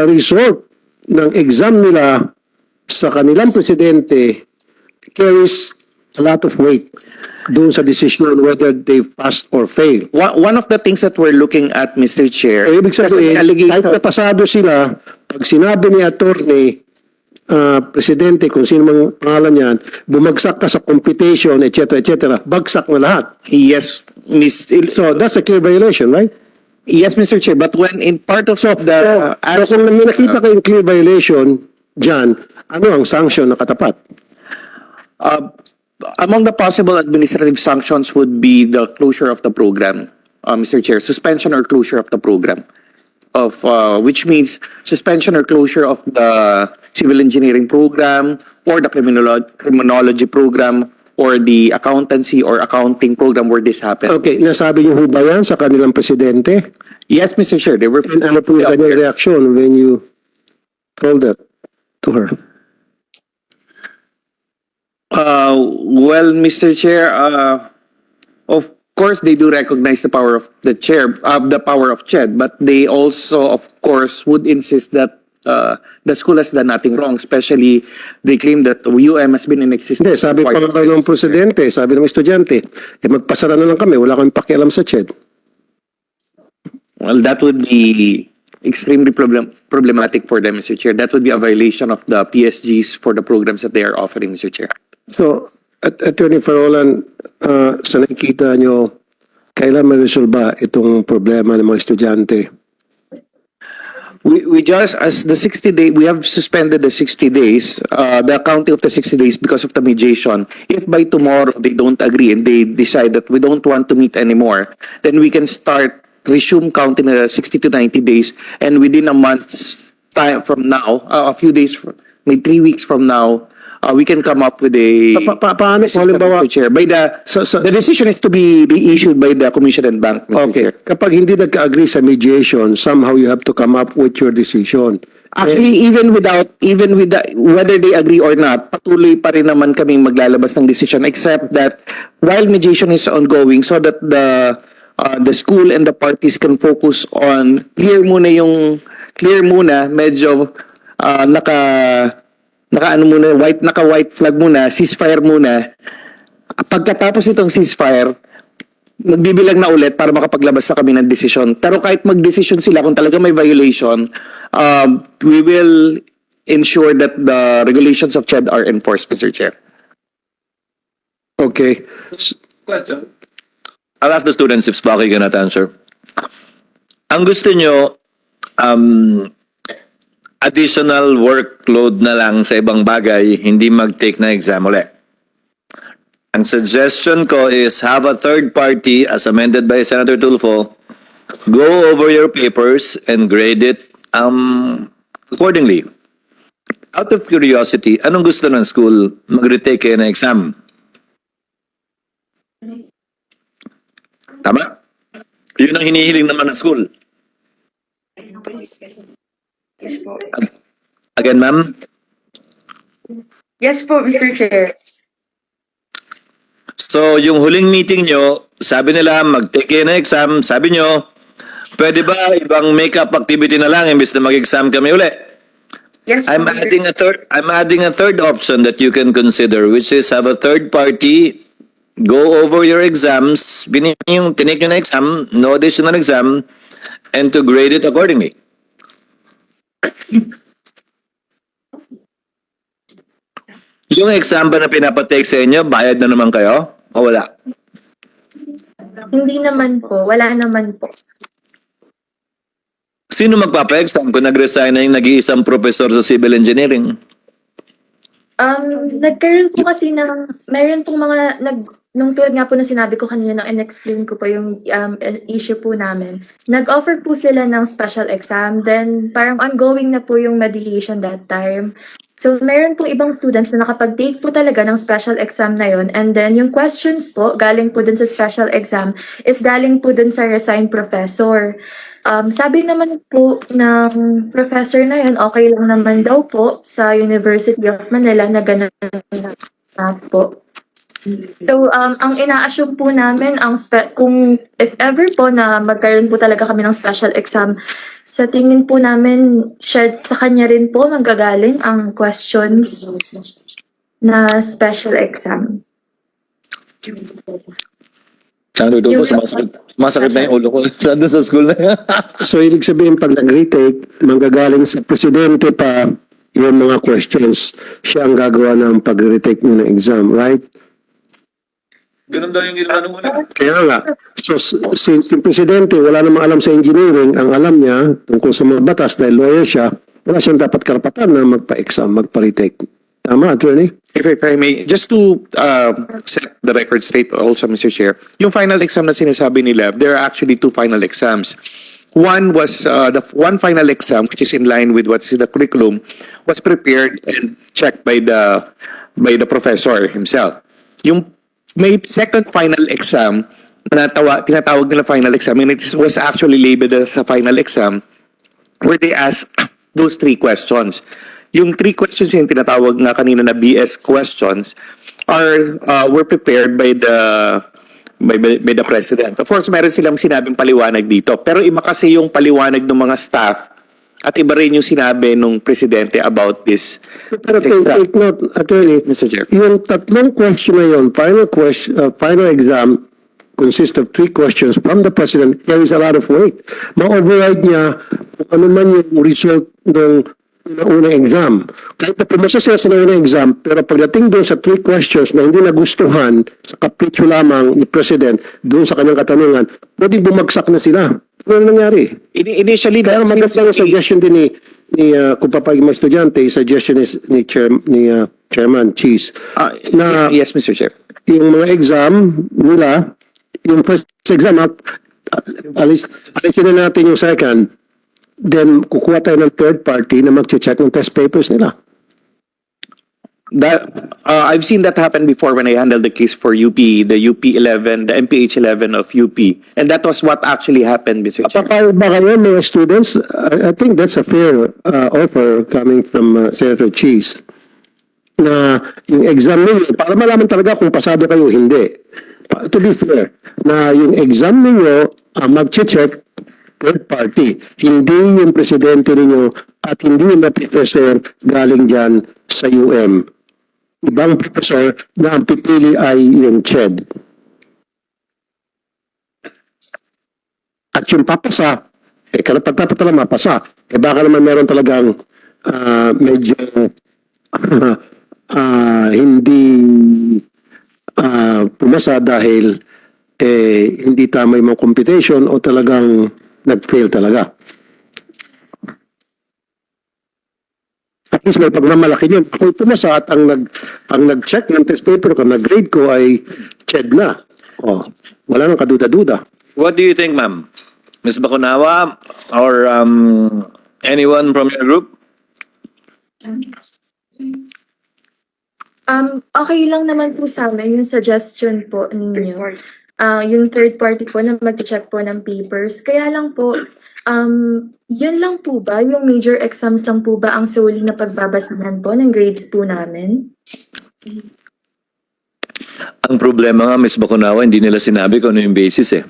result ng exam nila sa kanilang presidente carries a lot of weight doon sa decision whether they passed or failed. One of the things that we're looking at, Mr. Chair, Ibig sabihin, allegation- kahit napasado sila, pag sinabi ni attorney, presidente, kung sino mang pangalan yan, bumagsak ka sa computation, etc., bagsak na lahat. yes, So that's a clear violation, right? yes, Mr. Chair, but when in part of the So kung may nakita kayong clear violation dyan, ano ang sanction na katapat? Among the possible administrative sanctions would be the closure of the program, Mr. Chair, suspension or closure of the program, which means suspension or closure of the civil engineering program or the criminology program or the accountancy or accounting program where this happened. Okay, nasabi niyo ho ba yan sa kanilang presidente? Yes, Mr. Chair, they were. And ano po yung kanyang reaction when you told that to her? Well, Mr. Chair, of course, they do recognize the power of the chair, the power of CHED, but they also, of course, would insist that the school has done nothing wrong. Especially, they claim that UM has been in existence. Hindi, sabi pa nga ng presidente, sabi ng estudyante, magpasara na lang kami, wala kami pakialam sa CHED. Well, that would be extremely problematic for them, Mr. Chair. That would be a violation of the PSGs for the programs that they are offering, Mr. Chair. So, Attorney Farolan, sa nakikita nyo, kailan ma-resolba itong problema ng mga estudyante? We just, as the 60-day, we have suspended the 60 days, the counting of the 60 days because of the mediation. If by tomorrow they don't agree and they decide that we don't want to meet anymore, then we can resume counting the 60 to 90 days, and within a month's time from now, a few days, maybe 3 weeks from now, we can come up with a. Paano kung halimbawa, Mr. Chair, by the decision is to be reissued by the Commission and Bank, Mr. okay, Chair. kapag hindi nagka-agree sa mediation, somehow you have to come up with your decision. Actually, even with whether they agree or not, patuloy pa rin naman kaming maglalabas ng decision, except that while mediation is ongoing, so that the school and the parties can focus on clear muna, medyo naka white flag muna, ceasefire muna. Pagkatapos itong ceasefire, magbibilang na ulit para makapaglabas na kami ng desisyon. Pero kahit mag-decision sila kung talaga may violation, we will ensure that the regulations of CHED are enforced, Mr. Chair. Okay. Question. I'll ask the students if Sparky cannot answer. Ang gusto nyo, additional workload na lang sa ibang bagay, hindi mag-take na exam ulit. Ang suggestion ko is have a third party, as amended by Senator Tulfo, go over your papers and grade it accordingly. Out of curiosity, anong gusto ng school? Mag-retake kayo na exam? Tama? Yun ang hinihiling naman ng school. Yes po. Again, ma'am? Yes po, Mr. Chair. So, yung huling meeting nyo, sabi nila, mag-take kayo na exam. Sabi nyo, pwede ba ibang make-up activity na lang imbes na mag-exam kami uli? Yes po, I'm Mr. adding a third option that you can consider, which is have a third party go over your exams, tinake nyo na exam, no additional exam, and to grade it accordingly. Yung exam ba na pinapatake sa inyo, bayad na naman kayo? O wala? Hindi naman po, wala naman po. Sino magpapa-exam kung nag-resign na yung nag-iisang professor sa civil engineering? Nagkaroon po kasi mayroon pong mga, nung tulad nga po na sinabi ko kanina, nang in-explain ko po yung issue po namin. Nag-offer po sila ng special exam, then parang ongoing na po yung mediation that time. So, mayroon pong ibang students na nakapag-take po talaga ng special exam na yon, and then yung questions po, galing po dun sa special exam, is galing po dun sa resigned professor. Sabi naman po ng professor na yun, okay lang naman daw po sa University of Manila na ganun na po. So, ang ina-assume po namin, kung if ever po na magkaroon po talaga kami ng special exam, sa tingin po namin, shared sa kanya rin po manggagaling ang questions na special exam. Senator Tulfo, sumasakit na yung ulo ko doon sa school na yan. So, ibig sabihin, pag nag-retake, manggagaling sa presidente pa yung mga questions. Siya ang gagawa ng pag-retake niya ng exam, right? Ganun daw yung ginawa nung una. Kaya nga, so since yung presidente wala namang alam sa engineering, ang alam niya tungkol sa mga batas dahil lawyer siya, wala siyang dapat karapatan na magpa-exam, magpa-retake. Tama, attorney? If I may, just to set the record straight also, Mr. Chair, yung final exam na sinasabi nila, there are actually two final exams. One was, the one final exam, which is in line with what's in the curriculum, was prepared and checked by the professor himself. Yung may second final exam, na tinatawag nila final exam, and it was actually labeled as a final exam, where they ask those three questions. Yung three questions yung tinatawag nga kanina na BS questions were prepared by the president. Of course, meron silang sinabing paliwanag dito. Pero iba kasi yung paliwanag ng mga staff at iba rin yung sinabi ng presidente about this. Pero take note, attorney, Mr. Chair. yung tatlong question na yun, final exam consists of 3 questions from the president, carries a lot of weight. Ma-override niya kung ano man yung result ng unang exam. Kahit na pumasa sila sa unang exam, pero pagdating doon sa 3 questions na hindi nagustuhan sa kapityo lamang ni President doon sa kanyang katanungan, pwede bumagsak na sila. Ano nangyari? Initially, Kaya maganda yung suggestion din ni kung papayag mga estudyante, suggestion ni Chairman Cheese, na yes, Mr. Chair. yung mga exam nila, yung first exam, alisin na natin yung second, then kukuha tayo ng third party na mag-check ng test papers nila. That I've seen that happen before when I handled the case for UP, the UP 11, the MPH 11 of UP, and that was what actually happened, Mr. Chair. Papayag ba kayo mga students? I think that's a fair offer coming from Senator Cheese, na yung exam ninyo, para malaman talaga kung pasado kayo o hindi. To be fair, na yung exam ninyo, mag-check third party, hindi yung presidente ninyo at hindi yung professor galing dyan sa UM. Ibang professor na ang pipili ay yung CHED. At yung papasa, karapat dapat talaga mapasa. Baka naman meron talagang medyo hindi pumasa dahil hindi tama yung mga computation o talagang nag-fail talaga. At least may pagmamalaki yun. Ako pumasa at ang nag-check ng test paper ko, nag-grade ko ay CHED na. Wala nang kaduda-duda. What do you think, ma'am? Ms. Bakunawa or anyone from your group? Okay lang naman po sa amin yung suggestion po ninyo. Yung third party po na mag-check po ng papers. Kaya lang po, yun lang po ba? Yung major exams lang po ba ang solely na pagbabasihan po ng grades po namin? Ang problema nga, Ms. Bakunawa, hindi nila sinabi kung ano yung basis eh.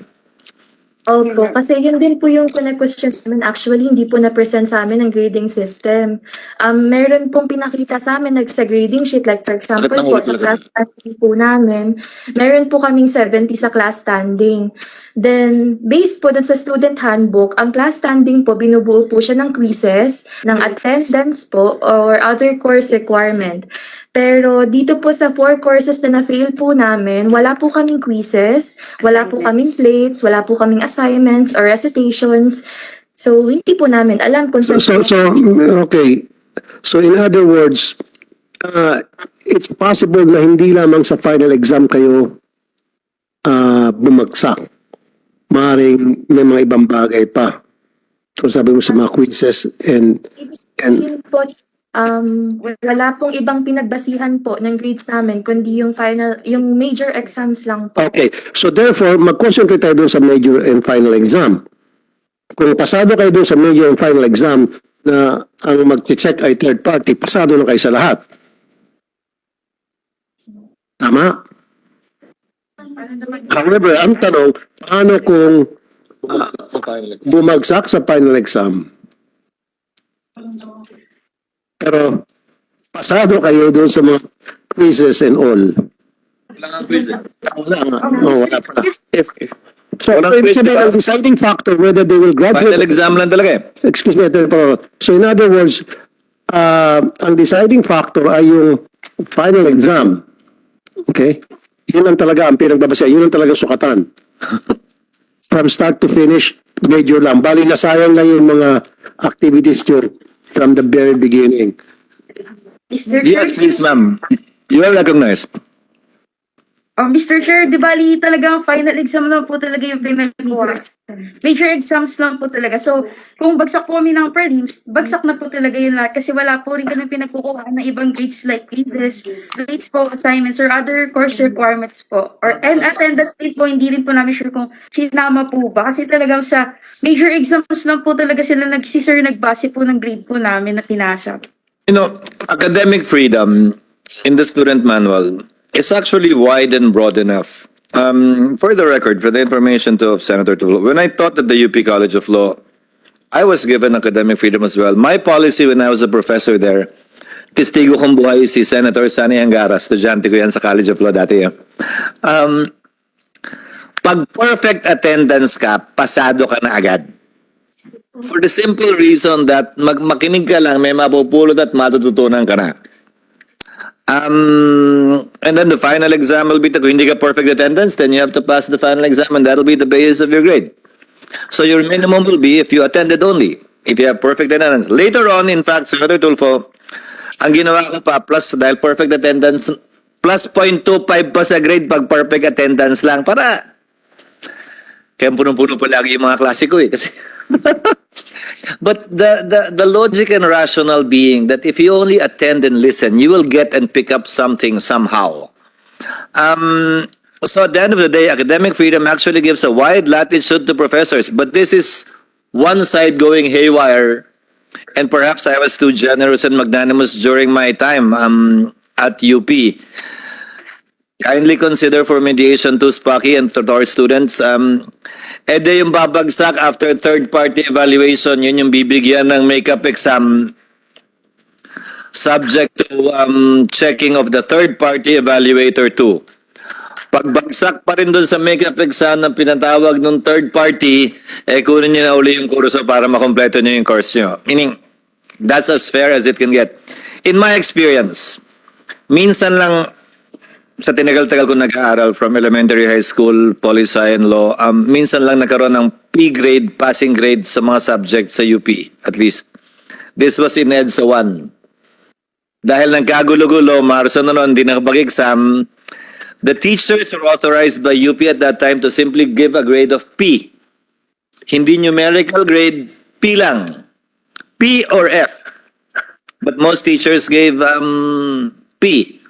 Opo, kasi yun din po yung question namin. Actually, hindi po na-present sa amin ang grading system. Meron pong pinakita sa amin sa grading sheet, like for example po, sa class standing po namin, meron po kaming 70 sa class standing. Then, based po dun sa student handbook, ang class standing po, binubuo po siya ng quizzes, ng attendance po, or other course requirement. Pero dito po sa 4 courses na na-fail po namin, wala po kaming quizzes, wala po kaming plates, wala po kaming assignments or recitations. So, hindi po namin alam kung Okay. So, in other words, it's possible na hindi lamang sa final exam kayo bumagsak. Maaaring may mga ibang bagay pa. So, sabi mo sa mga quizzes and po, wala pong ibang pinagbasihan po ng grades namin, kundi yung major exams lang po. okay. So therefore, mag-concentrate tayo doon sa major and final exam. Kung pasado kayo doon sa major and final exam na ang mag-check ay third party, pasado na kayo sa lahat. Tama? However, ang tanong, paano kung bumagsak sa final exam? Pero pasado kayo doon sa mga quizzes and all. Wala nga quiz eh. Wala nga. Wala pala. So, Walang ibig quiz, sabihin, diba? ang deciding factor whether they will graduate... Final exam lang talaga eh. Excuse me, Attorney Paro. So, in other words, ang deciding factor ay yung final exam. Okay? Yun lang talaga ang pinagbabasa. Yun lang talaga sukatan. From start to finish, major lang. Bali, nasayang lang yung mga activities nyo from the very beginning. Mr. Chair, Yes, please, ma'am. You are recognized. Mr. Chair, di bali talaga final exam lang po talaga yung pinagkuha. Major exams lang po talaga. So, kung bagsak po kami ng prelims, bagsak na po talaga yun lahat kasi wala po rin kami pinagkukuha ng ibang grades like quizzes, grades po, assignments, or other course requirements po. And attendance rate po, hindi rin po namin sure kung sinama po ba. Kasi talagang sa major exams lang po talaga sila nagsisir nagbase po ng grade po namin na pinasa. You know, academic freedom in the student manual is actually wide and broad enough. For the record, for the information of Senator Tulfo, when I taught at the UP College of Law, I was given academic freedom as well. My policy when I was a professor there, testigo kong buhay si Senator Sani Angara, estudyante ko yan sa College of Law dati. Pag perfect attendance ka, pasado ka na agad. For the simple reason that makinig ka lang, may mapupulot at matututunan ka na. And then the final exam will be, kung hindi ka perfect attendance, then you have to pass the final exam and that'll be the basis of your grade. So your minimum will be if you attended only, if you have perfect attendance. Later on, in fact, Senator Tulfo, ang ginawa ko pa, plus dahil perfect attendance, plus 0.25 pa sa grade pag perfect attendance lang, para kaya punong-puno pa lagi yung mga klase ko eh. Kasi but the logic and rational being that if you only attend and listen, you will get and pick up something somehow. So at the end of the day, academic freedom actually gives a wide latitude to professors. But this is one side going haywire. And perhaps I was too generous and magnanimous during my time at UP. Kindly consider for mediation to Spaki and to our students. Yung babagsak after third-party evaluation, yun yung bibigyan ng makeup exam subject to checking of the third-party evaluator too. Pagbagsak pa rin dun sa makeup exam na pinatawag ng third party, kunin nyo na uli yung kurso para makompleto nyo yung course nyo. Meaning, that's as fair as it can get. In my experience, minsan lang sa tinagal-tagal ko nag-aaral from elementary, high school, poli-sci and law, minsan lang nagkaroon ng P grade, passing grade sa mga subjects sa UP, at least. This was in EDSA 1. Dahil nagkagulo-gulo, Marso na noon, di nakapag-exam, the teachers were authorized by UP at that time to simply give a grade of P. Hindi numerical grade, P lang. P or F. But most teachers gave P.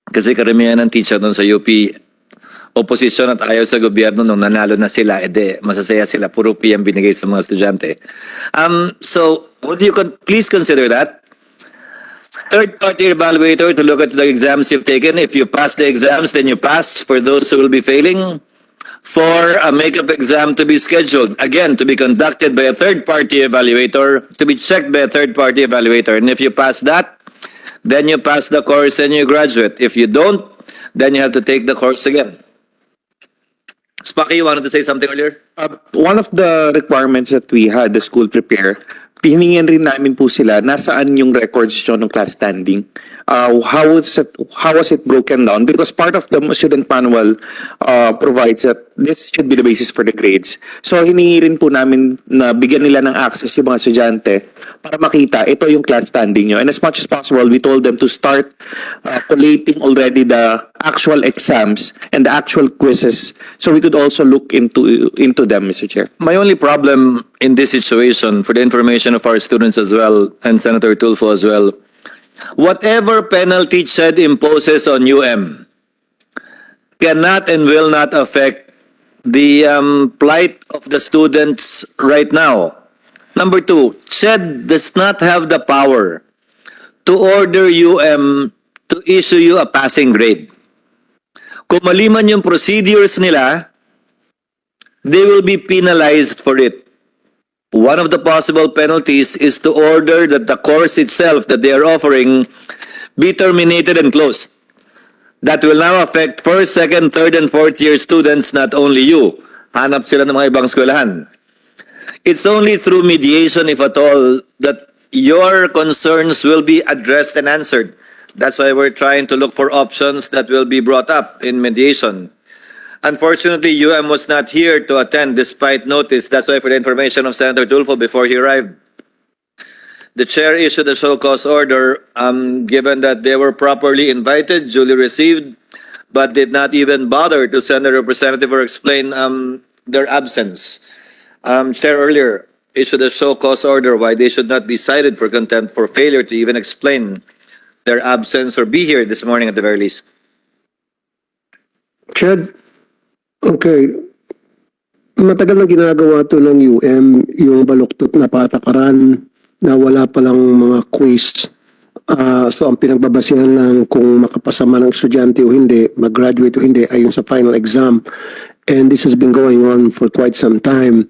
Kasi karamihan ng teacher doon sa UP, opposition at ayaw sa gobyerno nung nanalo na sila, masasaya sila, puro P ang binigay sa mga estudyante. So, would you please consider that? Third-party evaluator to look at the exams you've taken. If you pass the exams, then you pass. For those who will be failing, for a makeup exam to be scheduled, again, to be conducted by a third-party evaluator, to be checked by a third-party evaluator. And if you pass that, then you pass the course and you graduate. If you don't, then you have to take the course again. Spaki, you wanted to say something earlier? One of the requirements that we had the school prepare, hiningan rin namin po sila nasaan yung records nyo ng class standing. How was it broken down? Because part of the student manual provides that this should be the basis for the grades. So hiningi rin po namin na bigyan nila ng access yung mga estudyante para makita ito yung class standing nyo. And as much as possible, we told them to start collating already the actual exams and the actual quizzes so we could also look into them, Mr. Chair. My only problem in this situation, for the information of our students as well, and Senator Tulfo as well, whatever penalty CHED imposes on UM cannot and will not affect the plight of the students right now. Number two, CHED does not have the power to order UM to issue you a passing grade. Kung maliman yung procedures nila, they will be penalized for it. One of the possible penalties is to order that the course itself that they are offering be terminated and closed. That will now affect first, second, third, and fourth year students, not only you. Hanap sila ng mga ibang eskwelahan. It's only through mediation, if at all, that your concerns will be addressed and answered. That's why we're trying to look for options that will be brought up in mediation. Unfortunately, UM was not here to attend despite notice. That's why, for the information of Senator Tulfo before he arrived, the chair issued a show cause order, given that they were properly invited, duly received, but did not even bother to send a representative or explain their absence. Chair earlier issued a show cause order why they should not be cited for contempt for failure to even explain their absence or be here this morning at the very least. Chad, okay. Matagal na ginagawa to ng yung baluktot na patakaran na wala palang mga quiz. So ang pinagbabasihan lang kung makapasa man ang estudyante o hindi, mag-graduate o hindi, ay yung sa final exam. And this has been going on for quite some time.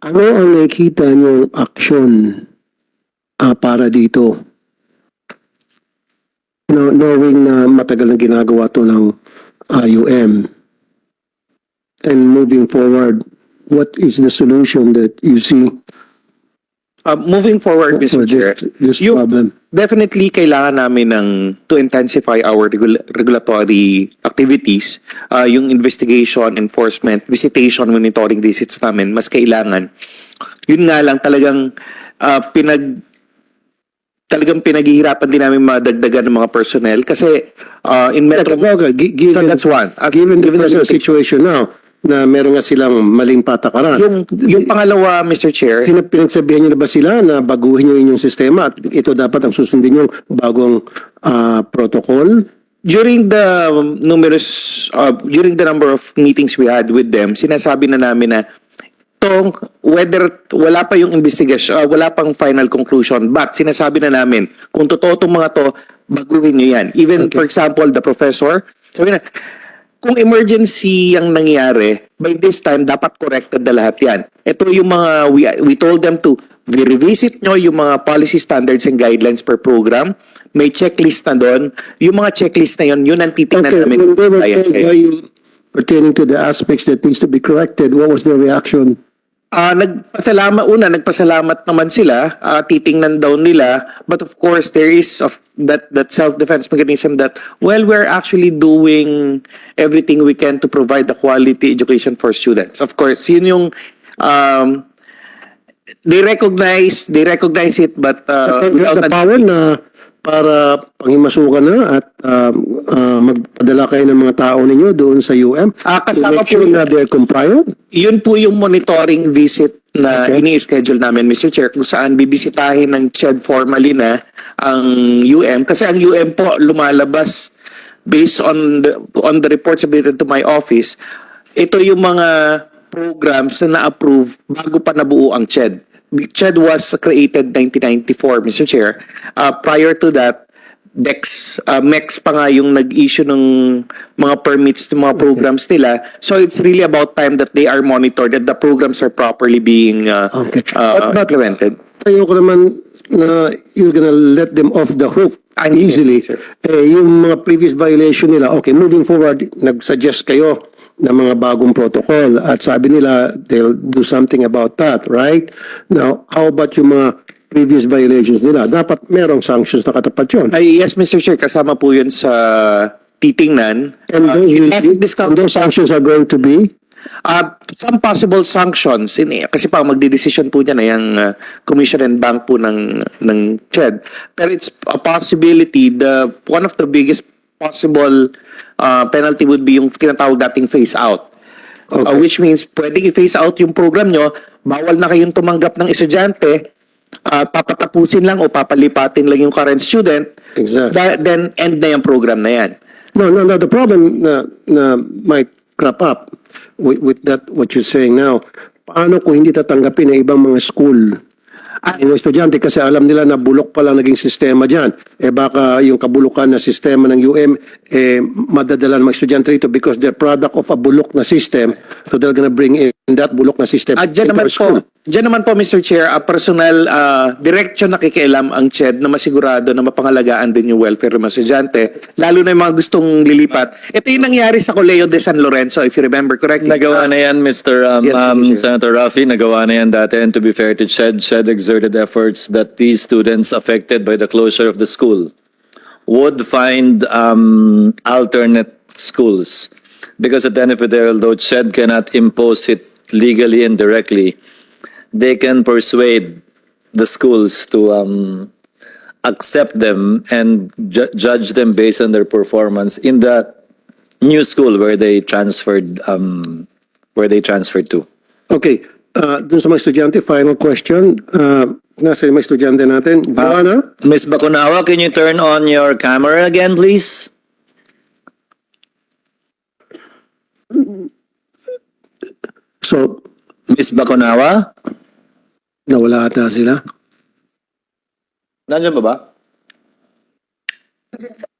Ano ang nakikita niyong action para dito? Knowing na matagal na ginagawa to ng and moving forward, what is the solution that you see Moving forward, for Mr. Chair, this yung- problem? definitely kailangan namin to intensify our regulatory activities, yung investigation, enforcement, visitation, monitoring visits namin, mas kailangan. Yun nga lang, talagang pinaghihirapan din namin madagdagan ng mga personnel kasi in Metro... Given, So that's one. Given the Given the present situation now, na meron nga silang maling patakaran, Yung pangalawa, Mr. Chair, pinagsabihan niyo na ba sila na baguhin niyo yung sistema at ito dapat ang susundin yung bagong protocol? during the during the number of meetings we had with them, sinasabi na namin na whether wala pa yung investigation, wala pang final conclusion, but sinasabi na namin, kung totoo itong mga to, baguhin nyo yan. Even, for example, the professor, sabi na, kung emergency ang nangyari, by this time, dapat corrected na lahat yan. Ito yung mga, we told them to revisit nyo yung mga policy standards and guidelines per program. May checklist na doon. Yung mga checklist na yun ang titingnan Okay, namin. when they were Ayos told kayo. by you pertaining to the aspects that needs to be corrected, what was their reaction? Nagpasalamat naman sila, titingnan daw nila, but of course there is that self-defense mechanism that, well, we're actually doing everything we can to provide the quality education for students. Of course, yun yung they recognize it, but You have the power na para panghimasukan na at magpadala kayo ng mga tao ninyo doon sa UM kasama to make sure po na they're compliant? yun po yung monitoring visit na ini-schedule namin, Mr. Chair, kung saan bibisitahin ng CHED formally na ang UM. Kasi ang UM po lumalabas based on the reports submitted to my office. Ito yung mga programs na na-approve bago pa nabuo ang CHED. CHED was created 1994, Mr. Chair. Prior to that, MEX pa nga yung nag-issue ng mga permits ng mga programs nila. So it's really about time that they are monitored, that the programs are properly being implemented. Ayoko naman na you're gonna let them off the hook easily. Sir. Yung mga previous violation nila, okay, moving forward, nag-suggest kayo ng mga bagong protocol at sabi nila they'll do something about that, right? Now, how about yung mga previous violations nila? Dapat merong sanctions na katapat yun. Yes, Mr. Chair, kasama po yun sa titingnan. And those sanctions are going to be? Some possible sanctions, kasi pa magdidesisyon po niya na yung Commission and Bank po ng CHED. Pero it's a possibility, one of the biggest possible penalty would be yung tinatawag dating phase out. Okay. Which means pwedeng i-phase out yung program nyo, bawal na kayong tumanggap ng estudyante, papatapusin lang o papalipatin lang yung current student, Exactly. then end na yung program na yan. No, the problem na might crop up with that, what you're saying now, paano kung hindi tatanggapin ng ibang mga school ang estudyante kasi alam nila na bulok pa lang naging sistema dyan. Baka yung kabulukan na sistema ng UM, madadala ng mga estudyante rito because they're product of a bulok na system. So they're gonna bring in that bulok na system Diyan into our school. naman po, Mr. Chair, personal direction na kikialam ang CHED na masigurado na mapangalagaan din yung welfare ng mga estudyante, lalo na yung mga gustong lilipat. Ito yung nangyari sa Colegio de San Lorenzo, if you remember correctly. Nagawa na yan, Mr. Yes, Mr. Chair. Senator Raffy, nagawa na yan dati. And to be fair to CHED exerted efforts that these students affected by the closure of the school would find alternate schools. Because at the end of the day, although CHED cannot impose it legally and directly, they can persuade the schools to accept them and judge them based on their performance in the new school where they transferred to. Okay, dun sa mga estudyante, final question. Nasa yung mga estudyante natin. Joanna? Ms. Bakunawa, can you turn on your camera again, please? So, Ms. Bakunawa? nawala ata sila. Nandiyan ba?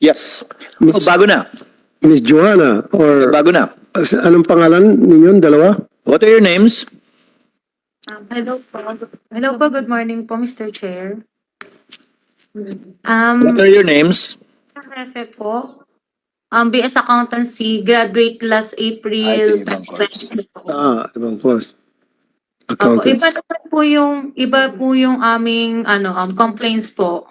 Yes. Miss- Oh, bago na. Miss Joanna, or Bago na. anong pangalan ninyo, dalawa? What are your names? Hello po. Hello po. Good morning po, Mr. Chair. What are your names? Raffy po. BS Accountancy, graduate last April. Ibang course. Opo, Accountant. iba po yung aming complaints po.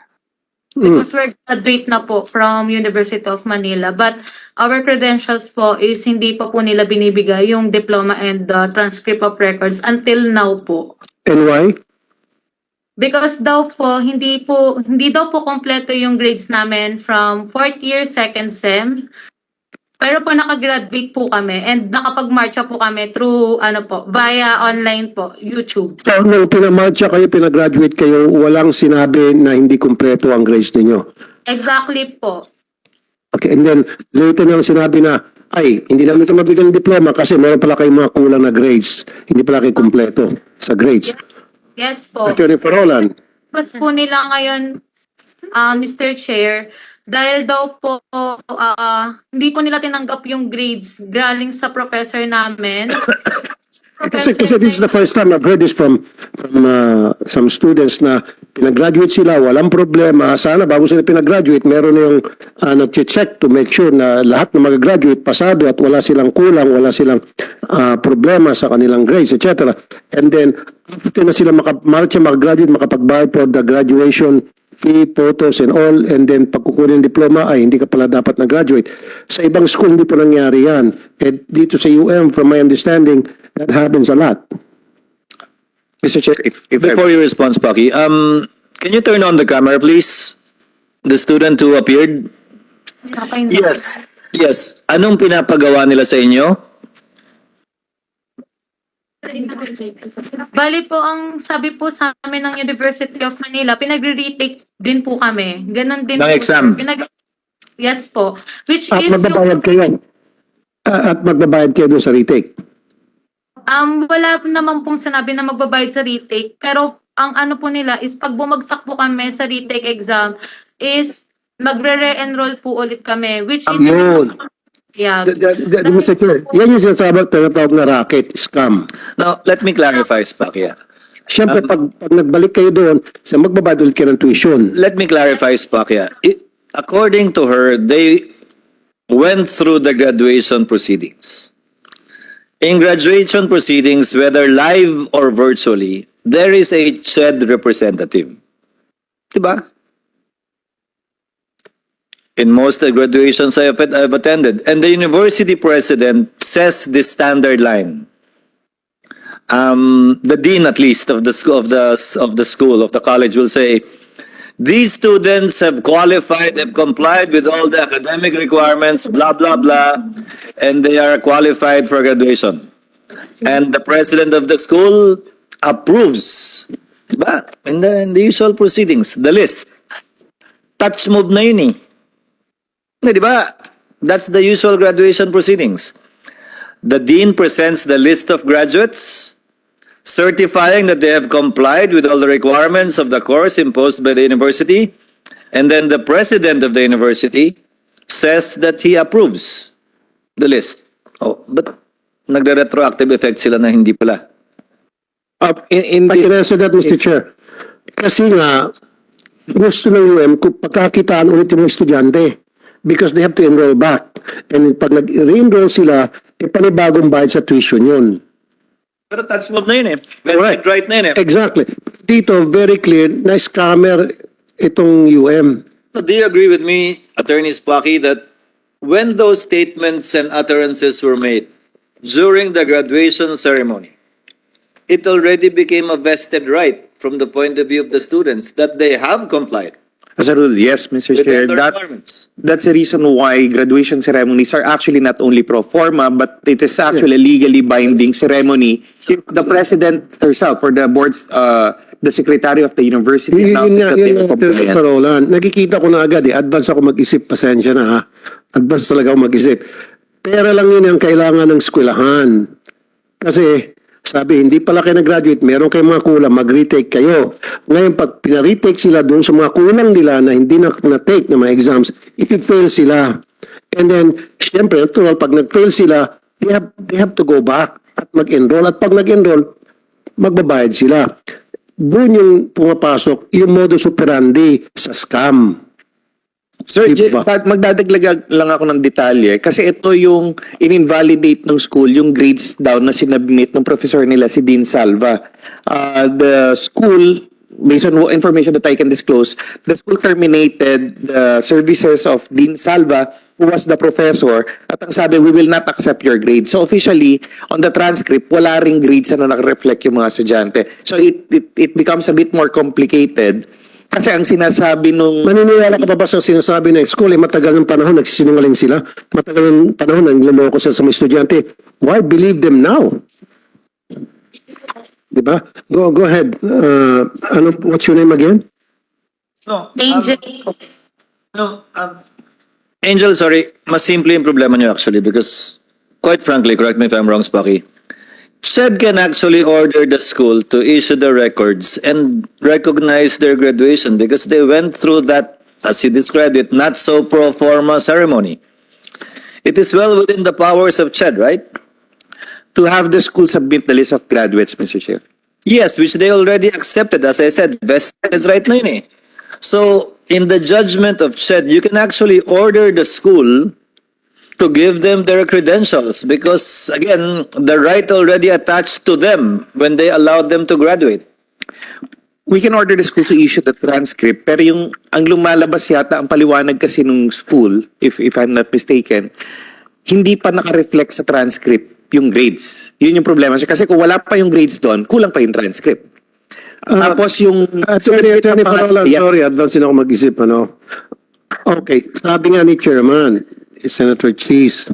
Because we're graduate na po from University of Manila. But our credentials po is hindi pa po nila binibigay yung diploma and transcript of records until now po. And why? Because daw po, hindi daw po kompleto yung grades namin from 4th year, 2nd sem. Pero po nakagraduate po kami and nakapag-marcha po kami through via online po, YouTube. So, nung pinamarcha kayo, pinagraduate kayo, walang sinabi na hindi kumpleto ang grades ninyo. Exactly po. Okay, and then later nang sinabi na, ay, hindi namin ito mabigyan ng diploma kasi meron pala kayong mga kulang na grades. Hindi pala kayo kumpleto sa grades. Yes po. Attorney Farolan. Mas po nila ngayon, Mr. Chair, dahil daw po hindi po nila tinanggap yung grades galing sa professor namin. Kasi this is the first time I've heard this from some students na pinagraduate sila, walang problema. Sana bago sila pinagraduate, meron na yung nag-check to make sure na lahat ng mag-graduate pasado at wala silang kulang, wala silang problema sa kanilang grades, etc. And then, after na sila makamarcha, mag-graduate, makapag-buy for the graduation fee, photos and all, and then pagkukunin diploma, ay hindi ka pala dapat na-graduate. Sa ibang school, hindi po nangyari yan. And dito sa UM, from my understanding, that happens a lot. Mr. Chair, if Before you respond, Sparky, can you turn on the camera, please? The student who appeared? Okay na. Yes. Yes. Anong pinapagawa nila sa inyo? Bali po, ang sabi po sa amin ng University of Manila, pinagre-retake din po kami. Ganon din Ng po. exam? Yes po. Which At is magbabayad kayo. At magbabayad kayo doon sa retake. wala naman pong sinabi na magbabayad sa retake. Pero ang ano po nila is pag bumagsak po kami sa retake exam is magre-re-enroll po ulit kami. Which is, Yun. yeah. Mr. Chair, yan yung tinatawag na racket, scam. Now, let me clarify, Sparky. Siyempre, pag nagbalik kayo doon, magbabayad ulit kayo ng tuition. Let me clarify, Sparky. According to her, they went through the graduation proceedings. In graduation proceedings, whether live or virtually, there is a CHED representative. Diba? In most graduations I've attended, and the university president says this standard line. The dean, at least, of the school, of the college, will say, these students have qualified, have complied with all the academic requirements, blah blah blah, and they are qualified for graduation. And the president of the school approves, diba? In the usual proceedings, the list. Touch move na yun eh. Diba? That's the usual graduation proceedings. The dean presents the list of graduates, certifying that they have complied with all the requirements of the course imposed by the university, and then the president of the university says that he approves the list. Oh, but nagre-retroactive effect sila na hindi pala. in I can answer that, Mr. Chair. Kasi nga, gusto ng UM kung pagkakitaan ulit yung mga estudyante because they have to enroll back. And pag nag-re-enroll sila, panibagong bayad sa tuition yun. Pero touch move na yun eh. Correct. Right na yun eh. Exactly. Dito, very clear, na scammer itong UM. So do you agree with me, Attorney Sparky, that when those statements and utterances were made during the graduation ceremony, it already became a vested right from the point of view of the students that they have complied As a rule, yes, Mr. with Chair. the requirements. That's the reason why graduation ceremonies are actually not only pro forma, but it is actually a legally binding ceremony. If the president herself or the board's, the secretary of the university announces that they are compliant. Sir Roland, nakikita ko na agad advance ako mag-isip, pasensya na ha. Advance talaga ako mag-isip. Pera lang yun ang kailangan ng eskwelahan. Kasi, sabi, hindi pala kayo nag-graduate, meron kayong mga kulang, mag-retake kayo. Ngayon, pag pina-retake sila doon sa mga kulang nila na hindi na-take na mga exams, if-fail sila. And then, syempre, natural, pag nag-fail sila, they have to go back at mag-enroll. At pag nag-enroll, magbabayad sila. Doon yung pumapasok, yung modus operandi sa scam. Sir, Di ba? magdadaglag lang ako ng detalye kasi ito yung in-invalidate ng school, yung grades daw na sinabmit ng professor nila, si Dean Salva. The school, based on information that I can disclose, the school terminated the services of Dean Salva, who was the professor, at ang sabi, we will not accept your grades. So officially, on the transcript, wala ring grades na nakareflect yung mga estudyante. So it becomes a bit more complicated. Kasi ang sinasabi nung... Maniniwala ka pa ba sa sinasabi ng school, matagal ng panahon, nagsisinungaling sila, matagal ng panahon, nangloloko sila sa mga estudyante. Why believe them now? Diba? Go ahead. What's your name again? No, Angel. Angel, sorry, mas simple yung problema nyo actually because, quite frankly, correct me if I'm wrong, Spocky, SED can actually order the school to issue the records and recognize their graduation because they went through that, as you described it, not so pro forma ceremony. It is well within the powers of CHED, right? To have the school submit the list of graduates, Mr. Chair. Yes, which they already accepted, as I said, vested right na yun eh. So, in the judgment of CHED, you can actually order the school to give them their credentials because, again, the right already attached to them when they allowed them to graduate. We can order the school to issue the transcript, pero ang lumalabas yata, ang paliwanag kasi nung school, if I'm not mistaken, hindi pa naka-reflect sa transcript yung grades. Yun yung problema. Kasi kung wala pa yung grades doon, kulang pa yung transcript. Tapos yung... Sorry, advance na ako mag-isip, Okay, sabi nga ni Chairman, Senator Cheese,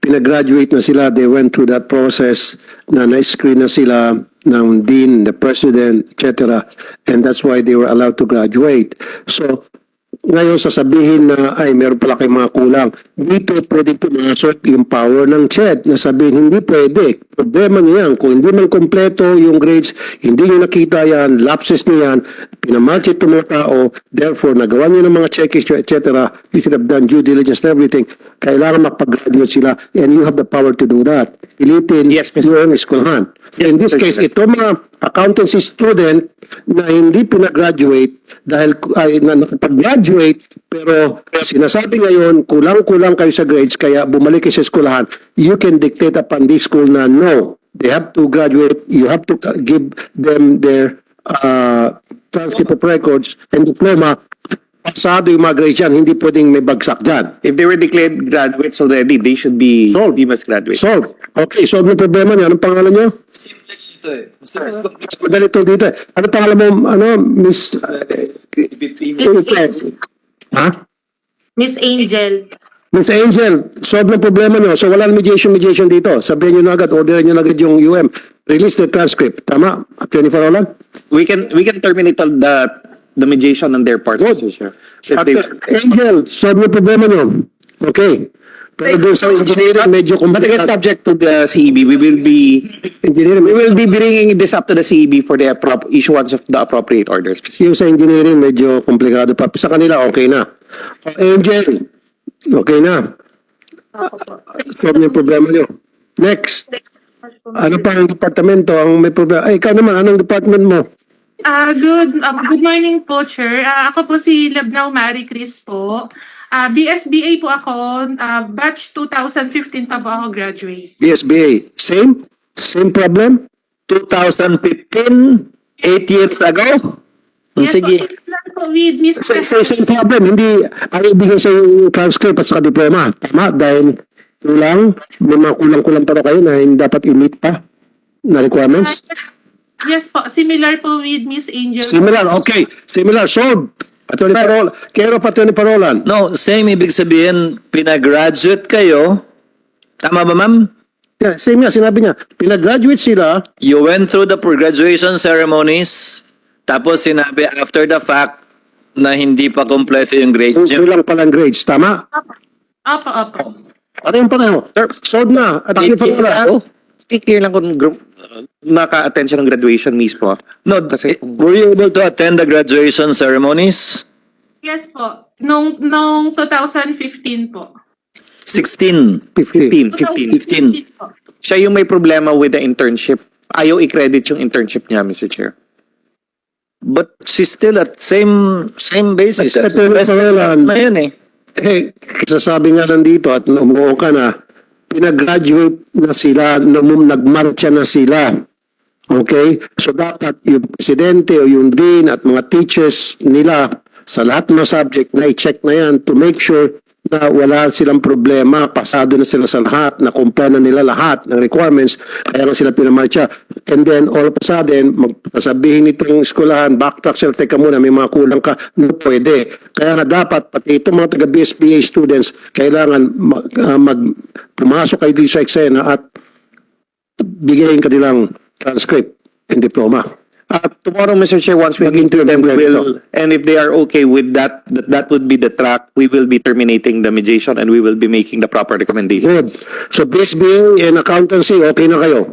pinagraduate na sila, they went through that process na na-screen na sila ng dean, the president, etc. And that's why they were allowed to graduate. So, ngayon sasabihin na, ay, meron pala kayong mga kulang. Dito pwedeng pumasok yung power ng CHED na sabihin, hindi pwede. Problema niyo yan. Kung hindi man kompleto yung grades, hindi niyo nakita yan, lapses niyo yan, pinamatch it mga tao, therefore, nagawa niyo ng mga checklist, etc. You should have done due diligence and everything. Kailangan makapag-graduate sila and you have the power to do that. Pilitin, Yes, Mr. yung eskwelahan. In this case, ito mga accountancy student na hindi pinagraduate dahil na nakapag-graduate pero sinasabi ngayon kulang-kulang kayo sa grades kaya bumalik kayo sa eskwelahan, you can dictate upon this school na no, they have to graduate, you have to give them their transcript of records and diploma. Pasado yung mga grades yan, hindi pwedeng may bagsak dyan. If they were declared graduates already, they should be deemed as graduates. Solve. Okay, solve yung problema niya. Anong pangalan niyo? Simple ito eh. Ganito dito. Ano pangalan mo, Miss... Ha? Miss Angel. Miss Angel, solve ng problema niyo. So wala mediation dito. Sabihin niyo na agad, orderin niyo na agad yung UM. Release the transcript. Tama? Attorney Farolan? We can terminate all the mediation on their part, Mr. Chair. If they- Angel, solve ng problema niyo. Okay. Pero doon sa engineering, medyo But again, subject to the CEB, we will be bringing this up to the CEB for the issuance of the appropriate orders. yung sa engineering, medyo komplikado pa. Sa kanila, okay na. Angel, okay na. Solve yung problema niyo. Next. Ano pa ang departamento ang may problema? Ay, ikaw naman, anong department mo? Good morning po, Chair. Ako po si Lebnao Mary Chris po. BSBA po ako. Batch 2015 pa po ako graduate. DSBA. Same? Same problem? 2015, 8 years ago? Yes, Sige. po, lang po with Miss Same problem. Hindi, ang ibigay sa yung transcript at saka diploma. Tama, dahil kulang, may mga kulang-kulang pa na kayo na hindi dapat i-meet pa na requirements. Yes po, similar po with Miss Angel. Similar, okay. Similar, sold. Attorney Parolan. Kero pa, Attorney Parolan. No, same ibig sabihin, pinagraduate kayo. Tama ba, ma'am? Yeah, same nga, sinabi niya. Pinag-graduate sila, You went through the graduation ceremonies, tapos sinabi after the fact na hindi pa kompleto yung grades kung nyo. lang palang grades. Tama? Opo. Pareho. Sold na. Attorney Parolan. I-clear lang kung naka-attend siya ng graduation mismo. No, Kasi- were you able to attend the graduation ceremonies? Yes po. Nung 2015 po. 16. 15. 15. po. Siya yung may problema with the internship. Ayaw i-credit yung internship niya, Mr. Chair. But she's still at same basis. Attorney Parolan. Na yun eh. Eh, sasabi nga nandito at umuo ka na, pinag-graduate na sila, nagmarcha na sila. Okay? So dapat yung presidente o yung dean at mga teachers nila sa lahat ng mga subject na i-check na yan to make sure na wala silang problema, pasado na sila sa lahat, na comply na nila lahat ng requirements, kaya nga sila pinamarcha. And then, all of a sudden, magsasabihin nitong eskwelahan, backtrack sila, teka muna, may mga kulang ka, no pwede. Kaya nga dapat, pati itong mga taga-BSBA students, kailangan pumasok kayo dito sa eksena at bigyan kanilang transcript and diploma. Tomorrow, Mr. Chair, once we get to them, and if they are okay with that, that would be the track, we will be terminating the mediation and we will be making the proper recommendation. Good. So, BSBA and accountancy, okay na kayo?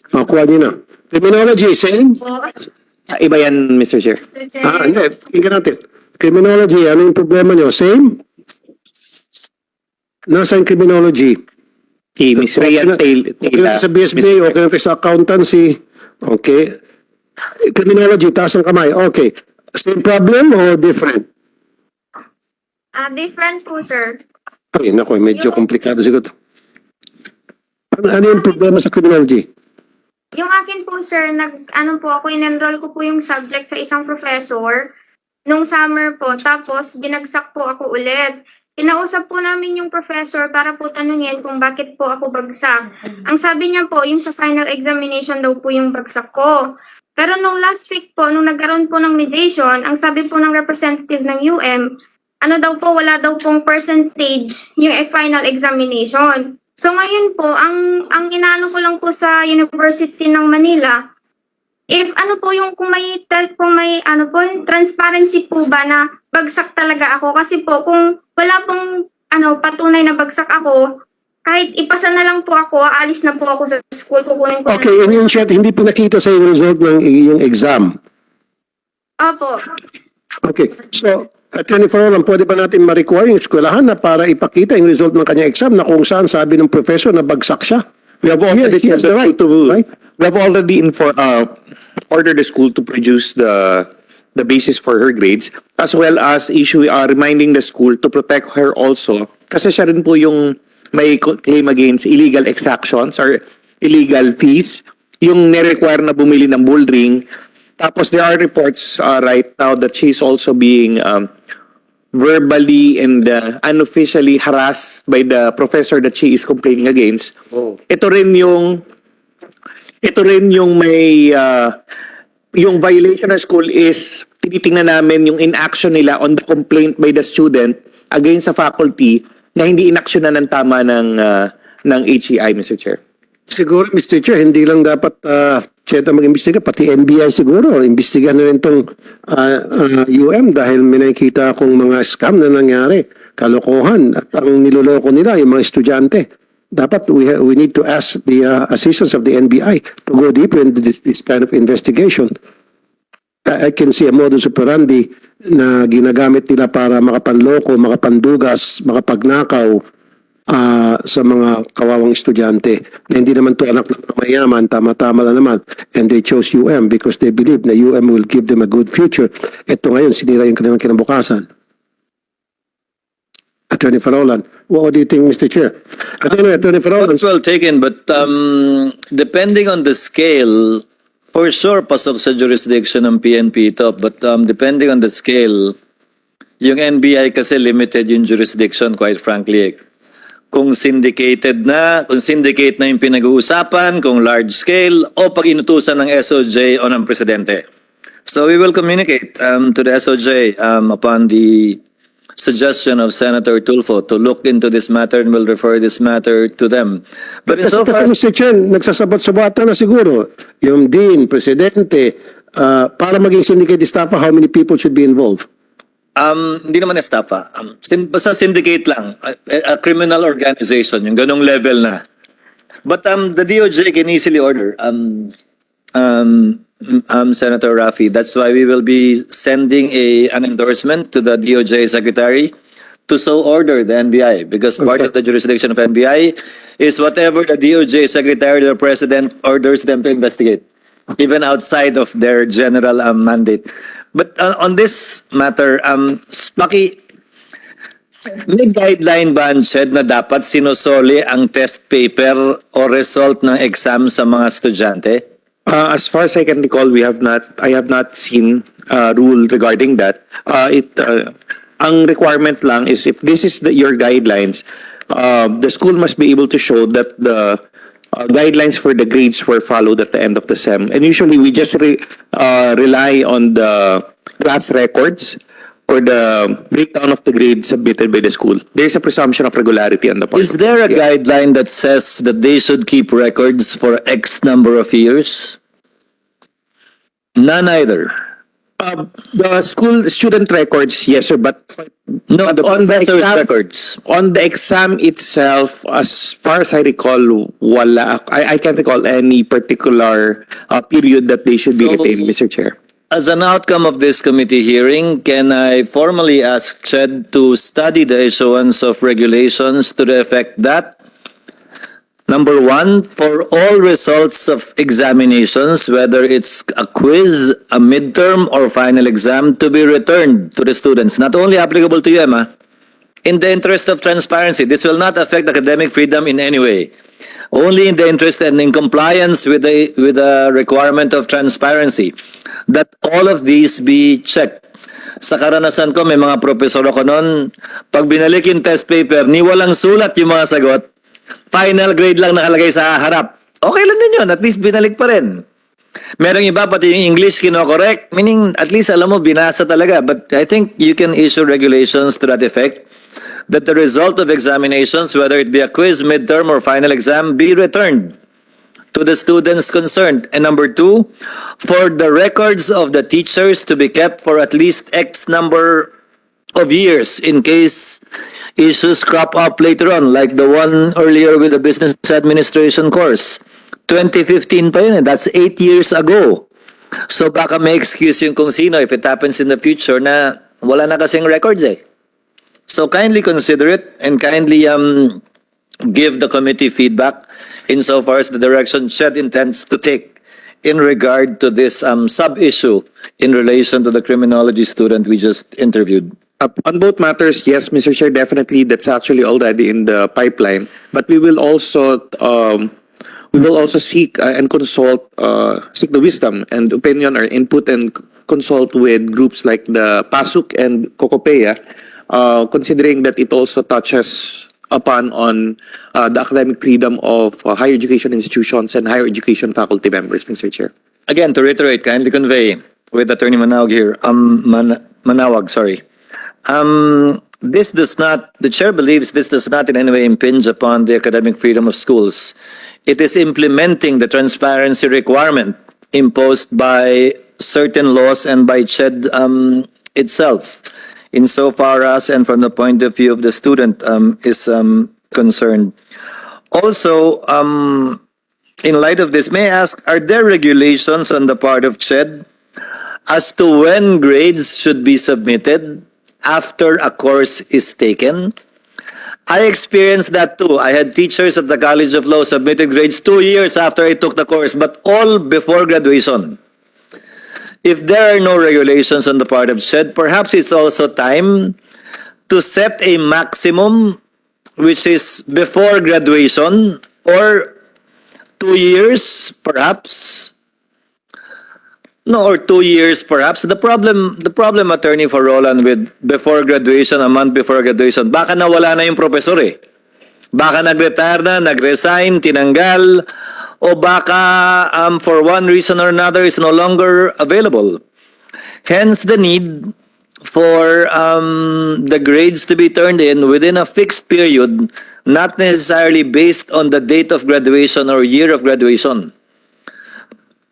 Kuha niyo na. Criminology, same? Iba yan, Mr. Chair. Hindi. Tingnan natin. Criminology, ano yung problema niyo? Same? Nasaan criminology? Okay, Ms. Rhea Okay na sa BSBA, okay na sa accountancy. Okay. Criminology, taas ang kamay. Okay. Same problem o different? Different po, sir. Ay, naku, medyo komplikado siguro. Ano yung problema sa criminology? Yung akin po, sir, in-enroll ko po yung subject sa isang professor nung summer po. Tapos, binagsak po ako ulit. Kinausap po namin yung professor para po tanungin kung bakit po ako bagsak. Ang sabi niya po, yung sa final examination daw po yung bagsak ko. Pero nung last week po, nung nagkaroon po ng mediation, ang sabi po ng representative ng UM, wala daw pong percentage yung final examination. So ngayon po, ang inaano ko lang po sa University ng Manila, if kung may transparency po ba na bagsak talaga ako, kasi po kung wala pong patunay na bagsak ako, kahit ipasa na lang po ako, aalis na po ako sa school, kukunin ko. Okay, in short, hindi pinakita sa yung result ng iyong exam. Opo. Okay, so, Attorney Farolan, pwede ba natin ma-require yung eskwelahan na para ipakita yung result ng kanyang exam na kung saan sabi ng professor na bagsak siya? We have already He has the right to, right? We have already ordered the school to produce the basis for her grades, as well as reminding the school to protect her also, kasi siya rin po yung may claim against illegal exactions or illegal fees, yung nirequire na bumili ng bull ring. Tapos there are reports right now that she's also being verbally and unofficially harassed by the professor that she is complaining against. Ito rin yung may yung violation ng school is tinitingnan namin yung inaction nila on the complaint by the student against sa faculty na hindi inaksyonan ng tama ng HEI, Mr. Chair. Siguro, Mr. Chair, hindi lang dapat CHETA mag-imbestiga, pati NBI siguro. Imbestigahan na rin itong UM dahil may nakikita akong mga scam na nangyari, kalokohan, at ang niloloko nila, yung mga estudyante. Dapat we need to ask the assistance of the NBI to go deeper into this kind of investigation. I can see a modus operandi na ginagamit nila para makapanloko, makapandugas, makapagnakaw sa mga kawawang estudyante na hindi naman to anak ng mayaman, tama-tama lang naman. And they chose UM because they believe na UM will give them a good future. Ito ngayon, sinira yung kanilang kinabukasan. Attorney Farolan, what do you think, Mr. Chair? Attorney Farolan. That's well taken, but depending on the scale, for sure, pasok sa jurisdiction ng PNP ito. But depending on the scale, yung NBI kasi limited yung jurisdiction, quite frankly. kung syndicated na, kung syndicate na yung pinag-uusapan, kung large scale, o pag inutusan ng SOJ o ng Presidente. So we will communicate to the SOJ upon the suggestion of Senator Tulfo to look into this matter and will refer this matter to them. But Kasi insofar, Mr. Chen, nagsasabot-sabota na siguro yung Dean, Presidente, para maging syndicate estafa, how many people should be involved? hindi naman estafa. Basta syndicate lang. A criminal organization, yung ganong level na. But the DOJ can easily order. Senator Raffy, that's why we will be sending an endorsement to the DOJ Secretary to so order the NBI, because part of the jurisdiction of NBI is whatever the DOJ Secretary or the President orders them to investigate, even outside of their general mandate. But on this matter, Maki, may guideline ba ang CHED na dapat sinusoli ang test paper o result ng exam sa mga estudyante? As far as I can recall, I have not seen a rule regarding that. Ang requirement lang is if this is your guidelines, the school must be able to show that the guidelines for the grades were followed at the end of the SEM. And usually we just rely on the class records or the breakdown of the grades submitted by the school. There's a presumption of regularity on the part. Is there a guideline that says that they should keep records for X number of years? None either. The school student records, yes, sir, but No, on the professor's exam, records. on the exam itself, as far as I recall, I can't recall any particular period that they should be So- retained, Mr. Chair. As an outcome of this committee hearing, can I formally ask CHED to study the issuance of regulations to the effect that, number one, for all results of examinations, whether it's a quiz, a midterm, or final exam, to be returned to the students, not only applicable to UM, in the interest of transparency. This will not affect academic freedom in any way. Only in the interest and in compliance with the requirement of transparency, that all of these be checked. Sa karanasan ko, may mga profesor ako noon, pag binalik yung test paper, ni walang sulat yung mga sagot, final grade lang nakalagay sa harap. Okay lang din yun, at least binalik pa rin. Merong iba, pati yung English kino-correct, meaning at least alam mo, binasa talaga. But I think you can issue regulations to that effect, that the result of examinations, whether it be a quiz, midterm, or final exam, be returned to the students concerned. And number two, for the records of the teachers to be kept for at least X number of years in case issues crop up later on, like the one earlier with the business administration course. 2015 pa yun, that's 8 years ago. So baka may excuse yung kung sino if it happens in the future na wala na kasing records eh. So kindly consider it and kindly give the committee feedback insofar as the direction CHED intends to take in regard to this sub-issue in relation to the criminology student we just interviewed. On both matters, yes, Mr. Chair, definitely that's actually already in the pipeline. But we will also seek and seek the wisdom and opinion or input and consult with groups like the PASUK and COCOPEA, considering that it also touches upon on the academic freedom of higher education institutions and higher education faculty members, Mr. Chair. Again, to reiterate, kindly convey with Attorney Manawag here, Manawag, sorry. The chair believes this does not in any way impinge upon the academic freedom of schools. It is implementing the transparency requirement imposed by certain laws and by CHED itself, insofar as and from the point of view of the student is concerned. Also, in light of this, may I ask, are there regulations on the part of CHED as to when grades should be submitted after a course is taken? I experienced that too. I had teachers at the College of Law submitted grades 2 years after I took the course, but all before graduation. If there are no regulations on the part of CHED, perhaps it's also time to set a maximum which is before graduation or 2 years perhaps. No, or 2 years perhaps. The problem, Attorney, for Roland, with before graduation, a month before graduation, baka nawala na yung professor eh. Baka nag-retire na, nag-resign, tinanggal, o baka for one reason or another is no longer available. Hence the need for the grades to be turned in within a fixed period, not necessarily based on the date of graduation or year of graduation.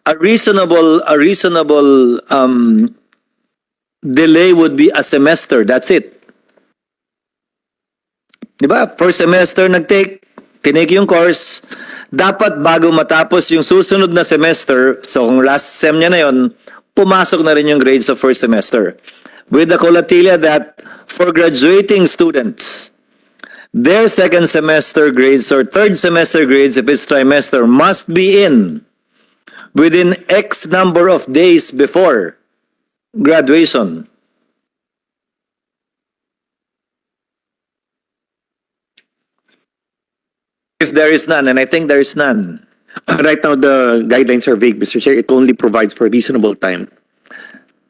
A reasonable delay would be a semester. That's it. Diba? First semester nag-take, tinake yung course, dapat bago matapos yung susunod na semester, so kung last sem niya na yun, pumasok na rin yung grades of first semester. With the colatilla that for graduating students, their second semester grades or third semester grades, if it's trimester, must be in within X number of days before graduation. If there is none, and I think there is none. Right now, the guidelines are vague, Mr. Chair. It only provides for reasonable time.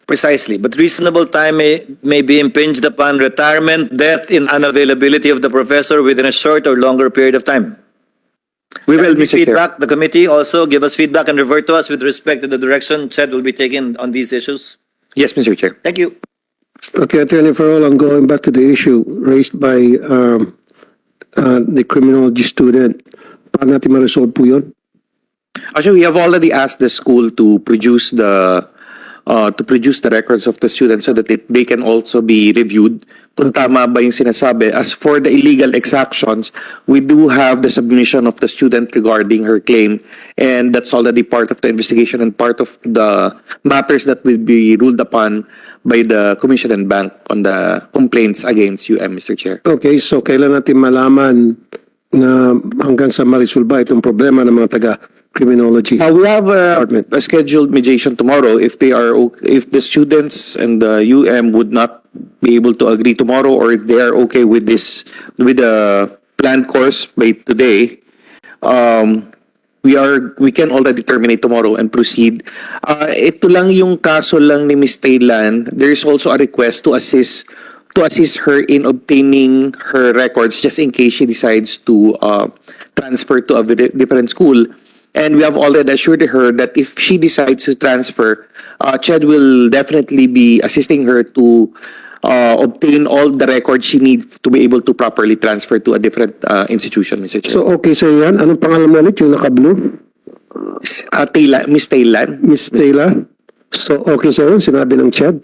Precisely, but reasonable time may be impinged upon retirement, death, and unavailability of the professor within a short or longer period of time. We will, Mr. Chair. Feedback, the committee also give us feedback and revert to us with respect to the direction CHED will be taking on these issues. Yes, Mr. Chair. Thank you. Okay, Attorney Farrell, I'm going back to the issue raised by the criminology student. Paano natin ma-resolve po yun? Actually, we have already asked the school to produce the records of the students so that they can also be reviewed kung tama ba yung sinasabi. As for the illegal exactions, we do have the submission of the student regarding her claim, and that's already part of the investigation and part of the matters that will be ruled upon by the Commission and Bank on the complaints against UM, Mr. Chair. Okay, so kailan natin malaman na hanggang sa ma-resolve itong problema ng mga taga-criminology? We have Department. a scheduled mediation tomorrow. If the students and the UM would not be able to agree tomorrow, or if they are okay with the planned course by today, we can already terminate tomorrow and proceed. Ito lang yung kaso lang ni Ms. Taylan. There is also a request to assist her in obtaining her records just in case she decides to transfer to a different school. And we have already assured her that if she decides to transfer, CHED will definitely be assisting her to obtain all the records she needs to be able to properly transfer to a different institution, Mr. Chair. So okay sa yan. Anong pangalan mo ulit yung naka-blue? Miss Taylan. Miss Taylor? So okay sa yun, sinabi ng Chad?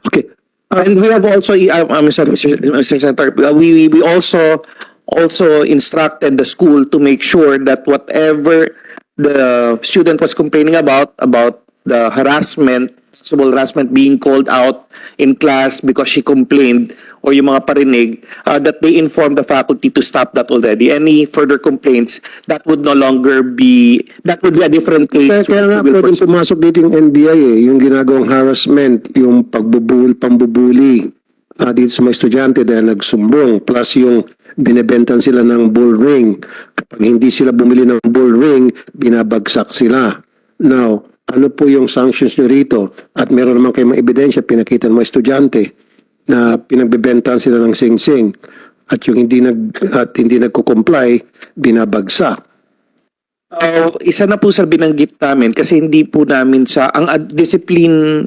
Okay. And we have also, I'm sorry, Mr. Senator, we also instructed the school to make sure that whatever the student was complaining about the possible harassment being called out in class because she complained, or yung mga parinig, that they inform the faculty to stop that already. Any further complaints, that would be a different case. Kaya nga We will pwedeng pursue. pumasok dito yung NBI yung ginagawang harassment, yung pambubuli dito sa mga estudyante dahil nagsumbong, plus yung binebentan sila ng bull ring. Kapag hindi sila bumili ng bull ring, binabagsak sila. Now, ano po yung sanctions nyo rito? At meron naman kayong mga ebidensya, pinakita ng mga estudyante na pinagbebentahan sila ng sing-sing at yung hindi nagko-comply, binabagsak. Isa na po sa binanggit namin kasi hindi po namin ang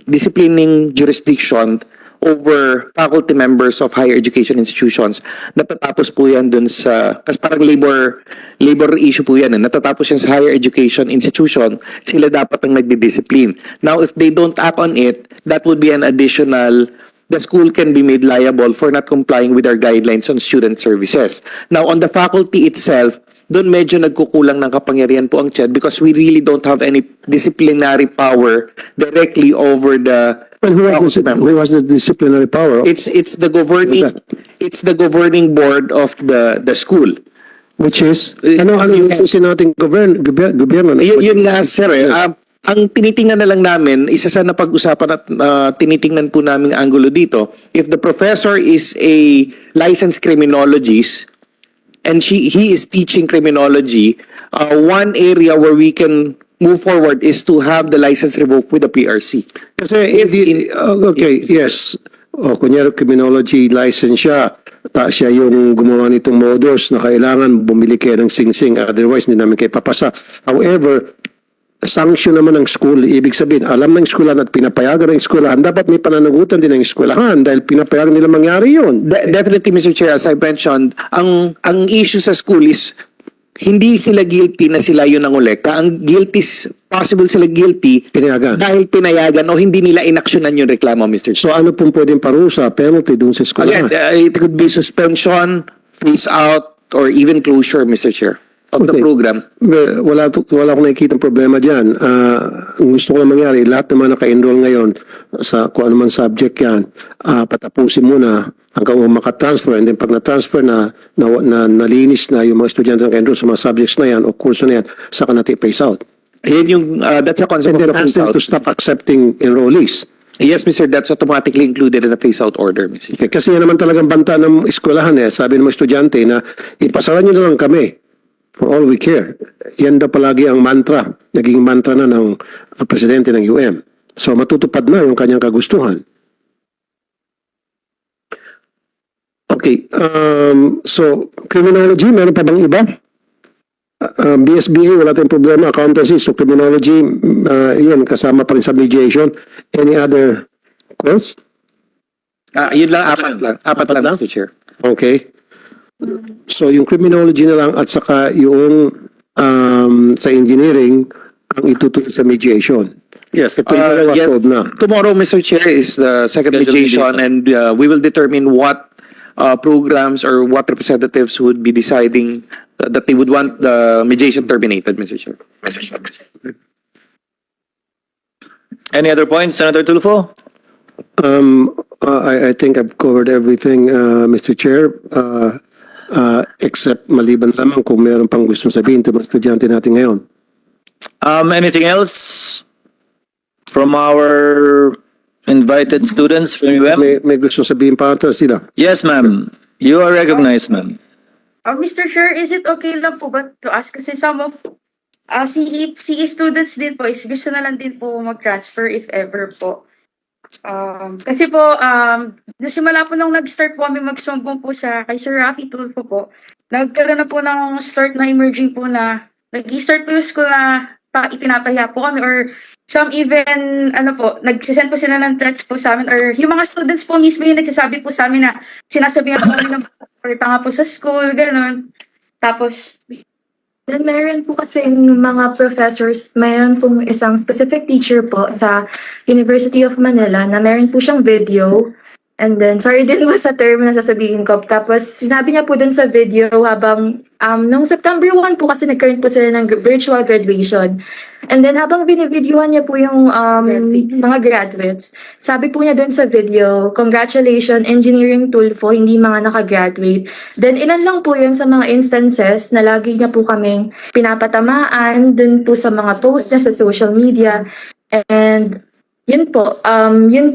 disciplining jurisdiction over faculty members of higher education institutions. Natatapos po yan dun kasi parang labor issue po yan. Natatapos yan sa higher education institution, sila dapat ang nagdi-discipline. Now, if they don't act on it, that would be an additional, the school can be made liable for not complying with our guidelines on student services. Now, on the faculty itself, doon medyo nagkukulang ng kapangyarihan po ang CHED because we really don't have any disciplinary power directly over the Well, who has the disciplinary power? it's the governing board of the school. Which is, ano yung susi nating gobyerno? Yun nga, sir. Ang tinitingnan na lang namin, isa sa napag-usapan at tinitingnan po namin angulo dito, if the professor is a licensed criminologist and he is teaching criminology, one area where we can move forward is to have the license revoked with the PRC. Kasi okay, yes. o kunyari criminology license siya, siya yung gumawa nitong modus na kailangan bumili kayo ng sing-sing, otherwise hindi namin kayo papasa. However, sanction naman ng school, ibig sabihin, alam ng eskwelahan at pinapayagan ng eskwelahan, dapat may pananagutan din ng eskwelahan dahil pinapayagan nila mangyari yun. Definitely, Mr. Chair, as I mentioned, ang issue sa school is hindi sila guilty na sila yun ang olekta. Ang guilty, possible sila guilty Pinayagan. dahil pinayagan o hindi nila inaksyonan yung reklamo, Mr. Chair. So ano pong pwedeng parusa, penalty dun sa eskwelahan? Again, it could be suspension, phase out, or even closure, Mr. Chair, of the Okay. program. Wala akong nakikita problema dyan. Ang gusto ko lang mangyari, lahat naman naka-enroll ngayon sa kung ano man subject yan, patapusin muna hanggang makatransfer, and then pag na-transfer na nalinis na yung mga estudyante na naka-enroll sa mga subjects na yan o kurso na yan, saka natin i-phase out. Ayan yung, that's a concept And then of ask phase them out. to stop accepting enrollees. Yes, Mr. That's automatically included in the phase out order, Mr. Chair. Kasi yan naman talagang banta ng eskwelahan sabi ng mga estudyante na ipasaran nyo na lang kami for all we care. Yan daw palagi ang mantra, naging mantra na ng presidente ng UM. So matutupad na yung kanyang kagustuhan. Okay, so criminology, meron pa bang iba? BSBA, wala tayong problema. Accountancy, so criminology, yun, kasama pa rin sa mediation. Any other course? Yun lang, apat lang, Mr. Chair. Okay. So yung criminology na lang at saka yung sa engineering ang itutuloy sa mediation. Yes. Ito yung dalawa, Yeah, solved na. tomorrow, Mr. Chair, is the second Scheduled mediation, and we will determine what programs or what representatives would be deciding that they would want the mediation terminated, Mr. Chair. Any other points, Senator Tulfo? I think I've covered everything, Mr. Chair, except maliban lamang kung meron pang gustong sabihin to mga estudyante natin ngayon. Anything else from our invited students from UM? May gustong sabihin pa ata sila. Yes, ma'am. You are recognized, ma'am. Mr. Chair, is it okay lang po ba to ask? Kasi some of CE students din po is gusto na lang din po mag-transfer if ever po. Kasi po, simula po nung nag-start po kami magsumbong po kay Sir Raffy Tulfo po, nagkaroon na po ng start na emerging po na nag-start po yung school na ipinapahiya po kami, or some even, nagsisend po sila ng threats po sa amin, or yung mga students po mismo yung nagsasabi po sa amin na sinasabihan po kami ng nga po sa school, gano'n. Tapos, Then meron po kasi mga professors, meron pong isang specific teacher po sa University of Manila na meron po siyang video. And then, sorry din po sa term na sasabihin ko. Tapos, sinabi niya po dun sa video habang, nung September 1 po kasi nagkaroon po sila ng virtual graduation. And then, habang binivideohan niya po yung mga graduates, sabi po niya dun sa video, congratulations, Engineering Tulfo, hindi mga nakagraduate. Then, ilan lang po yun sa mga instances na lagi niya po kaming pinapatamaan dun po sa mga posts niya sa social media. And, yun po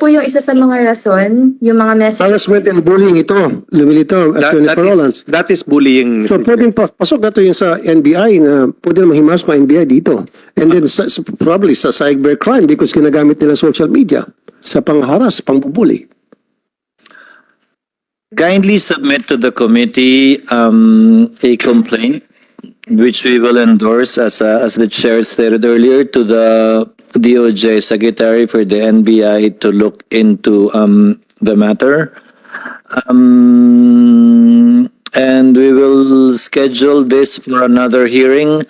yung isa sa mga rason, yung mga message. Harassment and bullying ito, lumilitaw, Attorney Rollins. That is bullying. So pwedeng pasok na ito yung sa NBI na pwede na mahimas ko NBI dito. And then probably sa cybercrime because ginagamit nila social media sa pangharas, pangbubuli. Kindly submit to the committee a complaint which we will endorse as the chair stated earlier to the DOJ Secretary for the NBI to look into the matter. And we will schedule this for another hearing